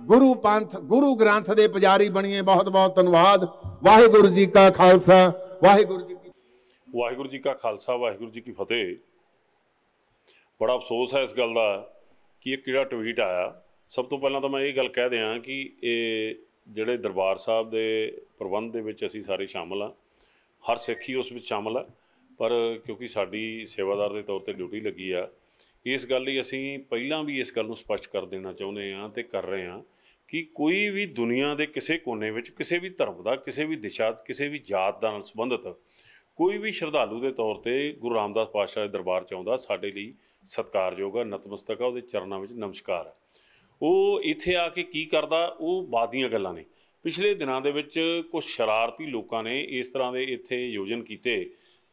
ਗੁਰੂ ਪੰਥ, ਗੁਰੂ ਗ੍ਰੰਥ ਦੇ ਪੁਜਾਰੀ ਬਣੀਏ। ਬਹੁਤ ਬਹੁਤ ਧੰਨਵਾਦ। ਵਾਹਿਗੁਰੂ ਜੀ ਕਾ ਖਾਲਸਾ, ਵਾਹਿਗੁਰੂ ਜੀ ਕੀ ਵਾਹਿਗੁਰੂ ਜੀ ਕਾ ਖਾਲਸਾ, ਵਾਹਿਗੁਰੂ ਜੀ ਕੀ ਫਤਿਹ। ਬੜਾ ਅਫਸੋਸ ਹੈ ਇਸ ਗੱਲ ਦਾ ਕਿ ਇਹ ਕਿਹੜਾ ਟਵੀਟ ਆਇਆ। ਸਭ ਤੋਂ ਪਹਿਲਾਂ ਤਾਂ ਮੈਂ ਇਹ ਗੱਲ ਕਹਿ ਦਿਆਂ ਕਿ ਇਹ ਜਿਹੜੇ ਦਰਬਾਰ ਸਾਹਿਬ ਦੇ ਪ੍ਰਬੰਧ ਦੇ ਵਿੱਚ ਅਸੀਂ ਸਾਰੇ ਸ਼ਾਮਲ ਹਾਂ, ਹਰ ਸਿੱਖ ਹੀ ਉਸ ਵਿੱਚ ਸ਼ਾਮਲ ਹੈ। ਪਰ ਕਿਉਂਕਿ ਸਾਡੀ ਸੇਵਾਦਾਰ ਦੇ ਤੌਰ 'ਤੇ ਡਿਊਟੀ ਲੱਗੀ ਆ, ਇਸ ਗੱਲ ਲਈ ਅਸੀਂ ਪਹਿਲਾਂ ਵੀ ਇਸ ਗੱਲ ਨੂੰ ਸਪਸ਼ਟ ਕਰ ਦੇਣਾ ਚਾਹੁੰਦੇ ਹਾਂ ਅਤੇ ਕਰ ਰਹੇ ਹਾਂ ਕਿ ਕੋਈ ਵੀ ਦੁਨੀਆ ਦੇ ਕਿਸੇ ਕੋਨੇ ਵਿੱਚ ਕਿਸੇ ਵੀ ਧਰਮ ਦਾ, ਕਿਸੇ ਵੀ ਦਿਸ਼ਾ, ਕਿਸੇ ਵੀ ਜਾਤ ਨਾਲ ਸੰਬੰਧਿਤ ਕੋਈ ਵੀ ਸ਼ਰਧਾਲੂ ਦੇ ਤੌਰ 'ਤੇ ਗੁਰੂ ਰਾਮਦਾਸ ਪਾਤਸ਼ਾਹ ਦੇ ਦਰਬਾਰ 'ਚ ਆਉਂਦਾ, ਸਾਡੇ ਲਈ ਸਤਿਕਾਰਯੋਗ ਆ, ਨਤਮਸਤਕ ਆ, ਉਹਦੇ ਚਰਨਾਂ ਵਿੱਚ ਨਮਸਕਾਰ ਹੈ। ਉਹ ਇੱਥੇ ਆ ਕੇ ਕੀ ਕਰਦਾ, ਉਹ ਬਾਅਦ ਦੀਆਂ ਗੱਲਾਂ ਨੇ। ਪਿਛਲੇ ਦਿਨਾਂ ਦੇ ਵਿੱਚ ਕੁਝ ਸ਼ਰਾਰਤੀ ਲੋਕਾਂ ਨੇ ਇਸ ਤਰ੍ਹਾਂ ਦੇ ਇੱਥੇ ਆਯੋਜਨ ਕੀਤੇ।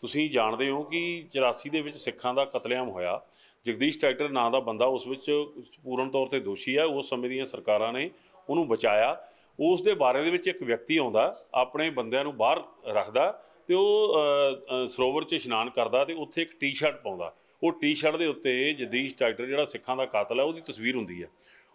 ਤੁਸੀਂ ਜਾਣਦੇ ਹੋ ਕਿ 84 ਦੇ ਵਿੱਚ ਸਿੱਖਾਂ ਦਾ ਕਤਲੇਆਮ ਹੋਇਆ। ਜਗਦੀਸ਼ ਟਰੈਕਟਰ ਨਾਂ ਦਾ ਬੰਦਾ ਉਸ ਵਿੱਚ ਪੂਰਨ ਤੌਰ 'ਤੇ ਦੋਸ਼ੀ ਹੈ। ਉਸ ਸਮੇਂ ਦੀਆਂ ਸਰਕਾਰਾਂ ਨੇ ਉਹਨੂੰ ਬਚਾਇਆ। ਉਸ ਦੇ ਬਾਰੇ ਦੇ ਵਿੱਚ ਇੱਕ ਵਿਅਕਤੀ ਆਉਂਦਾ, ਆਪਣੇ ਬੰਦਿਆਂ ਨੂੰ ਬਾਹਰ ਰੱਖਦਾ ਅਤੇ ਉਹ ਸਰੋਵਰ 'ਚ ਇਸ਼ਨਾਨ ਕਰਦਾ ਅਤੇ ਉੱਥੇ ਇੱਕ ਟੀ-ਸ਼ਰਟ ਪਾਉਂਦਾ। ਉਹ ਟੀ-ਸ਼ਰਟ ਦੇ ਉੱਤੇ ਜਗਦੀਸ਼ ਟਰੈਕਟਰ ਜਿਹੜਾ ਸਿੱਖਾਂ ਦਾ ਕਾਤਲ ਹੈ ਉਹਦੀ ਤਸਵੀਰ ਹੁੰਦੀ ਹੈ।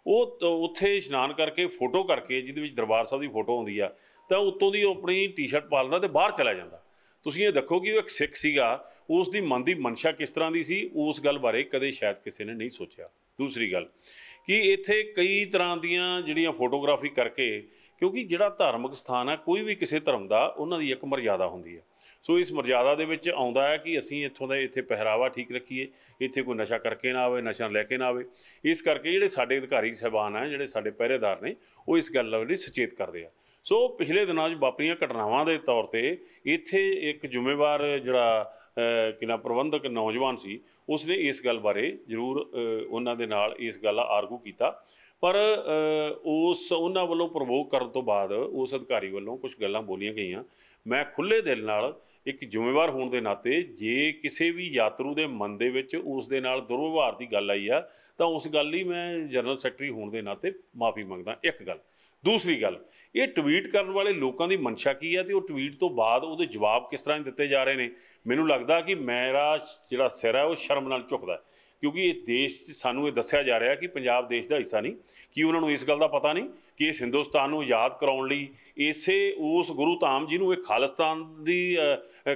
ਉਹ ਉੱਥੇ ਇਸ਼ਨਾਨ ਕਰਕੇ ਫੋਟੋ ਕਰਕੇ, ਜਿਹਦੇ ਵਿੱਚ ਦਰਬਾਰ ਸਾਹਿਬ ਦੀ ਫੋਟੋ ਆਉਂਦੀ ਆ, ਤਾਂ ਉੱਤੋਂ ਦੀ ਉਹ ਆਪਣੀ ਟੀ-ਸ਼ਰਟ ਪਾ ਲੈਂਦਾ ਅਤੇ ਬਾਹਰ ਚਲਾ ਜਾਂਦਾ। ਤੁਸੀਂ ਇਹ ਦੇਖੋ ਕਿ ਉਹ ਇੱਕ ਸਿੱਖ ਸੀਗਾ, ਉਸ ਦੀ ਮਨ ਦੀ ਮਨਸ਼ਾ ਕਿਸ ਤਰ੍ਹਾਂ ਦੀ ਸੀ, ਉਸ ਗੱਲ ਬਾਰੇ ਕਦੇ ਸ਼ਾਇਦ ਕਿਸੇ ਨੇ ਨਹੀਂ ਸੋਚਿਆ। ਦੂਸਰੀ ਗੱਲ ਕਿ ਇੱਥੇ ਕਈ ਤਰ੍ਹਾਂ ਦੀਆਂ ਜਿਹੜੀਆਂ ਫੋਟੋਗ੍ਰਾਫੀ ਕਰਕੇ, ਕਿਉਂਕਿ ਜਿਹੜਾ ਧਾਰਮਿਕ ਸਥਾਨ ਹੈ ਕੋਈ ਵੀ ਕਿਸੇ ਧਰਮ ਦਾ, ਉਹਨਾਂ ਦੀ ਇੱਕ ਮਰਜ਼ਾਦਾ ਹੁੰਦੀ ਹੈ। ਸੋ ਇਸ ਮਰਜ਼ਾਦਾ ਦੇ ਵਿੱਚ ਆਉਂਦਾ ਹੈ ਕਿ ਅਸੀਂ ਇੱਥੋਂ ਦਾ ਇੱਥੇ ਪਹਿਰਾਵਾ ਠੀਕ ਰੱਖੀਏ, ਇੱਥੇ ਕੋਈ ਨਸ਼ਾ ਕਰਕੇ ਨਾ ਆਵੇ, ਨਸ਼ਾ ਲੈ ਕੇ ਨਾ ਆਵੇ। ਇਸ ਕਰਕੇ ਜਿਹੜੇ ਸਾਡੇ ਅਧਿਕਾਰੀ ਸਾਹਿਬਾਨ ਹੈ, ਜਿਹੜੇ ਸਾਡੇ ਪਹਿਰੇਦਾਰ ਨੇ, ਉਹ ਇਸ ਗੱਲ ਲਈ ਸੁਚੇਤ ਕਰਦੇ ਆ। ਸੋ ਪਿਛਲੇ ਦਿਨਾਂ 'ਚ ਵਾਪਰੀਆਂ ਘਟਨਾਵਾਂ ਦੇ ਤੌਰ 'ਤੇ ਇੱਥੇ ਇੱਕ ਜ਼ਿੰਮੇਵਾਰ ਜਿਹੜਾ ਕਿਨਾ ਪ੍ਰਬੰਧਕ ਨੌਜਵਾਨ ਸੀ, ਉਸਨੇ ਇਸ ਗੱਲ ਬਾਰੇ ਜ਼ਰੂਰ ਉਹਨਾਂ ਦੇ ਨਾਲ ਇਸ ਗੱਲ ਆਰਗੂ ਕੀਤਾ, ਪਰ ਉਹਨਾਂ ਵੱਲੋਂ ਪ੍ਰਵੋਕ ਕਰਨ ਤੋਂ ਬਾਅਦ ਉਸ ਅਧਿਕਾਰੀ ਵੱਲੋਂ ਕੁਝ ਗੱਲਾਂ ਬੋਲੀਆਂ ਗਈਆਂ। ਮੈਂ ਖੁੱਲ੍ਹੇ ਦਿਲ ਨਾਲ ਇੱਕ ਜ਼ਿੰਮੇਵਾਰ ਹੋਣ ਦੇ ਨਾਤੇ, ਜੇ ਕਿਸੇ ਵੀ ਯਾਤਰੂ ਦੇ ਮਨ ਦੇ ਵਿੱਚ ਉਸ ਦੇ ਨਾਲ ਦੁਰਵਿਵਹਾਰ ਦੀ ਗੱਲ ਆਈ ਆ, ਤਾਂ ਉਸ ਗੱਲ ਲਈ ਮੈਂ ਜਨਰਲ ਸੈਕਟਰੀ ਹੋਣ ਦੇ ਨਾਤੇ ਮਾਫੀ ਮੰਗਦਾ। ਇੱਕ ਗੱਲ। ਦੂਸਰੀ ਗੱਲ, ਇਹ ਟਵੀਟ ਕਰਨ ਵਾਲੇ ਲੋਕਾਂ ਦੀ ਮਨਸ਼ਾ ਕੀ ਹੈ ਅਤੇ ਉਹ ਟਵੀਟ ਤੋਂ ਬਾਅਦ ਉਹਦੇ ਜਵਾਬ ਕਿਸ ਤਰ੍ਹਾਂ ਦਿੱਤੇ ਜਾ ਰਹੇ ਨੇ। ਮੈਨੂੰ ਲੱਗਦਾ ਕਿ ਮੇਰਾ ਜਿਹੜਾ ਸਿਰ ਹੈ ਉਹ ਸ਼ਰਮ ਨਾਲ ਝੁਕਦਾ, ਕਿਉਂਕਿ ਇਸ ਦੇਸ਼ 'ਚ ਸਾਨੂੰ ਇਹ ਦੱਸਿਆ ਜਾ ਰਿਹਾ ਕਿ ਪੰਜਾਬ ਦੇਸ਼ ਦਾ ਹਿੱਸਾ ਨਹੀਂ। ਕਿ ਉਹਨਾਂ ਨੂੰ ਇਸ ਗੱਲ ਦਾ ਪਤਾ ਨਹੀਂ ਕਿ ਇਸ ਹਿੰਦੁਸਤਾਨ ਨੂੰ ਆਜ਼ਾਦ ਕਰਾਉਣ ਲਈ ਉਸ ਗੁਰੂ ਧਾਮ ਜਿਹਨੂੰ ਇਹ ਖਾਲਿਸਤਾਨ ਦੀ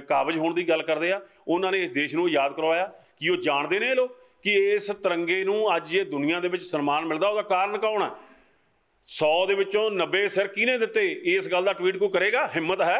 ਕਾਬਜ ਹੋਣ ਦੀ ਗੱਲ ਕਰਦੇ ਆ, ਉਹਨਾਂ ਨੇ ਇਸ ਦੇਸ਼ ਨੂੰ ਆਜ਼ਾਦ ਕਰਵਾਇਆ। ਕਿ ਉਹ ਜਾਣਦੇ ਨੇ ਇਹ ਲੋਕ ਕਿ ਇਸ ਤਿਰੰਗੇ ਨੂੰ ਅੱਜ ਇਹ ਦੁਨੀਆ ਦੇ ਵਿੱਚ ਸਨਮਾਨ ਮਿਲਦਾ, ਉਹਦਾ ਕਾਰਨ ਕੌਣ ਹੈ? 100 ਦੇ ਵਿੱਚੋਂ 90 ਸਿਰ ਕਿਹਨੇ ਦਿੱਤੇ? ਇਸ ਗੱਲ ਦਾ ਟਵੀਟ ਕੋਈ ਕਰੇਗਾ? ਹਿੰਮਤ ਹੈ?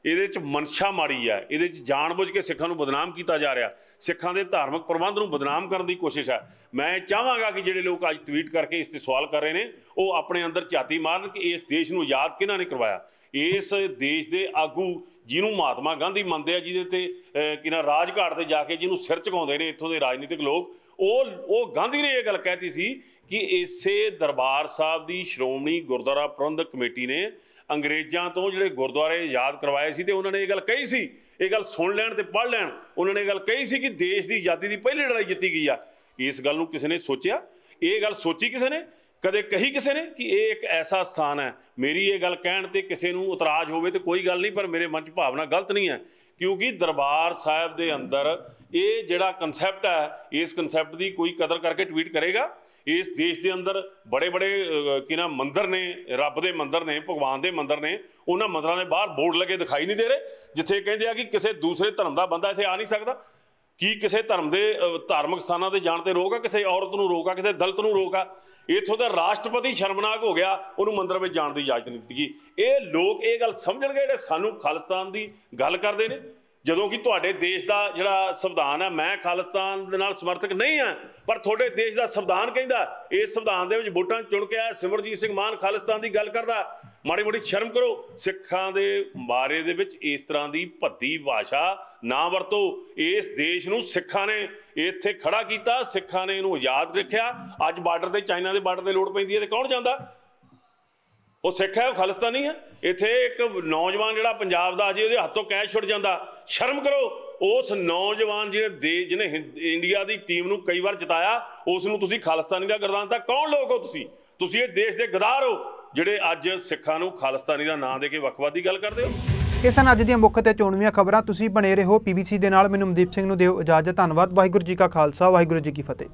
ਇਹਦੇ 'ਚ ਮਨਸ਼ਾ ਮਾੜੀ ਹੈ, ਇਹਦੇ 'ਚ ਜਾਣਬੁੱਝ ਕੇ ਸਿੱਖਾਂ ਨੂੰ ਬਦਨਾਮ ਕੀਤਾ ਜਾ ਰਿਹਾ, ਸਿੱਖਾਂ ਦੇ ਧਾਰਮਿਕ ਪ੍ਰਬੰਧ ਨੂੰ ਬਦਨਾਮ ਕਰਨ ਦੀ ਕੋਸ਼ਿਸ਼ ਹੈ। ਮੈਂ ਚਾਹਾਂਗਾ ਕਿ ਜਿਹੜੇ ਲੋਕ ਅੱਜ ਟਵੀਟ ਕਰਕੇ ਇਸ 'ਤੇ ਸਵਾਲ ਕਰ ਰਹੇ ਨੇ, ਉਹ ਆਪਣੇ ਅੰਦਰ ਝਾਤੀ ਮਾਰਨ ਕਿ ਇਸ ਦੇਸ਼ ਨੂੰ ਆਜ਼ਾਦ ਕਿਹਨਾਂ ਨੇ ਕਰਵਾਇਆ। ਇਸ ਦੇਸ਼ ਦੇ ਆਗੂ ਜਿਹਨੂੰ ਮਹਾਤਮਾ ਗਾਂਧੀ ਮੰਨਦੇ ਆ, ਜਿਹਦੇ 'ਤੇ ਕਿਨਾ ਰਾਜਘਾਟ 'ਤੇ ਜਾ ਕੇ ਜਿਹਨੂੰ ਸਿਰ ਝੁਕਾਉਂਦੇ ਨੇ ਇੱਥੋਂ ਦੇ ਰਾਜਨੀਤਿਕ ਲੋਕ, ਉਹ ਗਾਂਧੀ ਨੇ ਇਹ ਗੱਲ ਕਹਿਤੀ ਸੀ ਕਿ ਇਸੇ ਦਰਬਾਰ ਸਾਹਿਬ ਦੀ ਸ਼੍ਰੋਮਣੀ ਗੁਰਦੁਆਰਾ ਪ੍ਰਬੰਧਕ ਕਮੇਟੀ ਨੇ ਅੰਗਰੇਜ਼ਾਂ ਤੋਂ ਜਿਹੜੇ ਗੁਰਦੁਆਰੇ ਆਜ਼ਾਦ ਕਰਵਾਏ ਸੀ, ਤੇ ਉਹਨਾਂ ਨੇ ਇਹ ਗੱਲ ਕਹੀ ਸੀ, ਇਹ ਗੱਲ ਸੁਣ ਲੈਣ ਤੇ ਪੜ੍ਹ ਲੈਣ, ਉਹਨਾਂ ਨੇ ਇਹ ਗੱਲ ਕਹੀ ਸੀ ਕਿ ਦੇਸ਼ ਦੀ ਆਜ਼ਾਦੀ ਦੀ ਪਹਿਲੀ ਲੜਾਈ ਜਿੱਤੀ ਗਈ ਆ। ਇਸ ਗੱਲ ਨੂੰ ਕਿਸੇ ਨੇ ਸੋਚਿਆ? ਇਹ ਗੱਲ ਸੋਚੀ ਕਿਸੇ ਨੇ? ਕਦੇ ਕਹੀ ਕਿਸੇ ਨੇ ਕਿ ਇਹ ਇੱਕ ਐਸਾ ਸਥਾਨ ਹੈ? ਮੇਰੀ ਇਹ ਗੱਲ ਕਹਿਣ ਤੇ ਕਿਸੇ ਨੂੰ ਇਤਰਾਜ਼ ਹੋਵੇ ਤੇ ਕੋਈ ਗੱਲ ਨਹੀਂ, ਪਰ ਮੇਰੇ ਮਨ 'ਚ ਭਾਵਨਾ ਗਲਤ ਨਹੀਂ ਹੈ, ਕਿਉਂਕਿ ਦਰਬਾਰ ਸਾਹਿਬ ਦੇ ਅੰਦਰ ਇਹ ਜਿਹੜਾ ਕਨਸੈਪਟ ਹੈ, ਇਸ ਕਨਸੈਪਟ ਦੀ ਕੋਈ ਕਦਰ ਕਰਕੇ ਟਵੀਟ ਕਰੇਗਾ? ਇਸ ਦੇਸ਼ ਦੇ ਅੰਦਰ ਬੜੇ ਕਿਨਾ ਮੰਦਰ ਨੇ, ਰੱਬ ਦੇ ਮੰਦਰ ਨੇ, ਭਗਵਾਨ ਦੇ ਮੰਦਰ ਨੇ, ਉਹਨਾਂ ਮੰਦਰਾਂ ਦੇ ਬਾਹਰ ਬੋਰਡ ਲੱਗੇ ਦਿਖਾਈ ਨਹੀਂ ਦੇ ਰਹੇ ਜਿੱਥੇ ਕਹਿੰਦੇ ਆ ਕਿ ਕਿਸੇ ਦੂਸਰੇ ਧਰਮ ਦਾ ਬੰਦਾ ਇੱਥੇ ਆ ਨਹੀਂ ਸਕਦਾ। ਕੀ ਕਿਸੇ ਧਰਮ ਦੇ ਧਾਰਮਿਕ ਸਥਾਨਾਂ 'ਤੇ ਜਾਣ 'ਤੇ ਰੋਕ ਆ? ਕਿਸੇ ਔਰਤ ਨੂੰ ਰੋਕ ਆ? ਕਿਸੇ ਦਲਿਤ ਨੂੰ ਰੋਕ ਆ? ਇੱਥੋਂ ਦਾ ਰਾਸ਼ਟਰਪਤੀ ਸ਼ਰਮਨਾਕ ਹੋ ਗਿਆ, ਉਹਨੂੰ ਮੰਦਰ ਵਿੱਚ ਜਾਣ ਦੀ ਇਜਾਜ਼ਤ ਨਹੀਂ ਦਿੱਤੀ ਗਈ। ਇਹ ਲੋਕ ਇਹ ਗੱਲ ਸਮਝਣਗੇ ਜਿਹੜੇ ਸਾਨੂੰ ਖਾਲਿਸਤਾਨ ਦੀ ਗੱਲ ਕਰਦੇ ਨੇ, ਜਦੋਂ ਕਿ ਤੁਹਾਡੇ ਦੇਸ਼ ਦਾ ਜਿਹੜਾ ਸੰਵਿਧਾਨ ਹੈ, ਮੈਂ ਖਾਲਿਸਤਾਨ ਦੇ ਨਾਲ ਸਮਰਥਕ ਨਹੀਂ ਹਾਂ, ਪਰ ਤੁਹਾਡੇ ਦੇਸ਼ ਦਾ ਸੰਵਿਧਾਨ ਕਹਿੰਦਾ, ਇਸ ਸੰਵਿਧਾਨ ਦੇ ਵਿੱਚ ਵੋਟਾਂ ਚੁਣ ਕੇ ਆਇਆ ਸਿਮਰਜੀਤ ਸਿੰਘ ਮਾਨ ਖਾਲਿਸਤਾਨ ਦੀ ਗੱਲ ਕਰਦਾ। ਮਾੜੀ ਮੋਟੀ ਸ਼ਰਮ ਕਰੋ। ਸਿੱਖਾਂ ਦੇ ਬਾਰੇ ਦੇ ਵਿੱਚ ਇਸ ਤਰ੍ਹਾਂ ਦੀ ਭੱਦੀ ਭਾਸ਼ਾ ਨਾ ਵਰਤੋ। ਇਸ ਦੇਸ਼ ਨੂੰ ਸਿੱਖਾਂ ਨੇ ਇੱਥੇ ਖੜਾ ਕੀਤਾ, ਸਿੱਖਾਂ ਨੇ ਇਹਨੂੰ ਆਜ਼ਾਦ ਰੱਖਿਆ। ਅੱਜ ਬਾਰਡਰ ਤੇ ਚਾਈਨਾ ਦੇ ਬਾਰਡਰ 'ਤੇ ਲੋੜ ਪੈਂਦੀ ਹੈ ਤੇ ਕੌਣ ਜਾਂਦਾ? ਉਹ ਸਿੱਖ ਹੈ, ਉਹ ਖਾਲਿਸਤਾਨੀ ਹੈ। ਇੱਥੇ ਇੱਕ ਨੌਜਵਾਨ ਜਿਹੜਾ ਪੰਜਾਬ ਦਾ, ਅਜੇ ਉਹਦੇ ਹੱਥੋਂ ਕੈਚ ਛੁੱਟ ਜਾਂਦਾ। ਸ਼ਰਮ ਕਰੋ। ਉਸ ਨੌਜਵਾਨ ਜਿਹਨੇ ਇੰਡੀਆ ਦੀ ਟੀਮ ਨੂੰ ਕਈ ਵਾਰ ਜਿਤਾਇਆ, ਉਸ ਨੂੰ ਤੁਸੀਂ ਖਾਲਿਸਤਾਨੀ ਦਾ ਗਰਦਾਨ ਦਿੱਤਾ। ਕੌਣ ਲੋਕ ਹੋ ਤੁਸੀਂ? ਤੁਸੀਂ ਇਹ ਦੇਸ਼ ਦੇ ਗਦਾਰ ਹੋ ਜਿਹੜੇ ਅੱਜ ਸਿੱਖਾਂ ਨੂੰ ਖਾਲਿਸਤਾਨੀ ਦਾ ਨਾਂ ਦੇ ਕੇ ਵੱਖਵਾਦੀ ਗੱਲ ਕਰਦੇ ਹੋ। ਇਹ ਸਨ ਅੱਜ ਦੀਆਂ ਮੁੱਖ ਤੇ ਚੋਣਵੀਆਂ ਖਬਰਾਂ। ਤੁਸੀਂ ਬਣੇ ਰਹੋ PBC ਦੇ ਨਾਲ। ਮੈਨੂੰ ਮਨਦੀਪ ਸਿੰਘ ਨੂੰ ਦਿਓ ਇਜਾਜ਼ਤ। ਧੰਨਵਾਦ। ਵਾਹਿਗੁਰੂ ਜੀ ਕਾ ਖਾਲਸਾ, ਵਾਹਿਗੁਰੂ ਜੀ ਕੀ ਫਤਿਹ।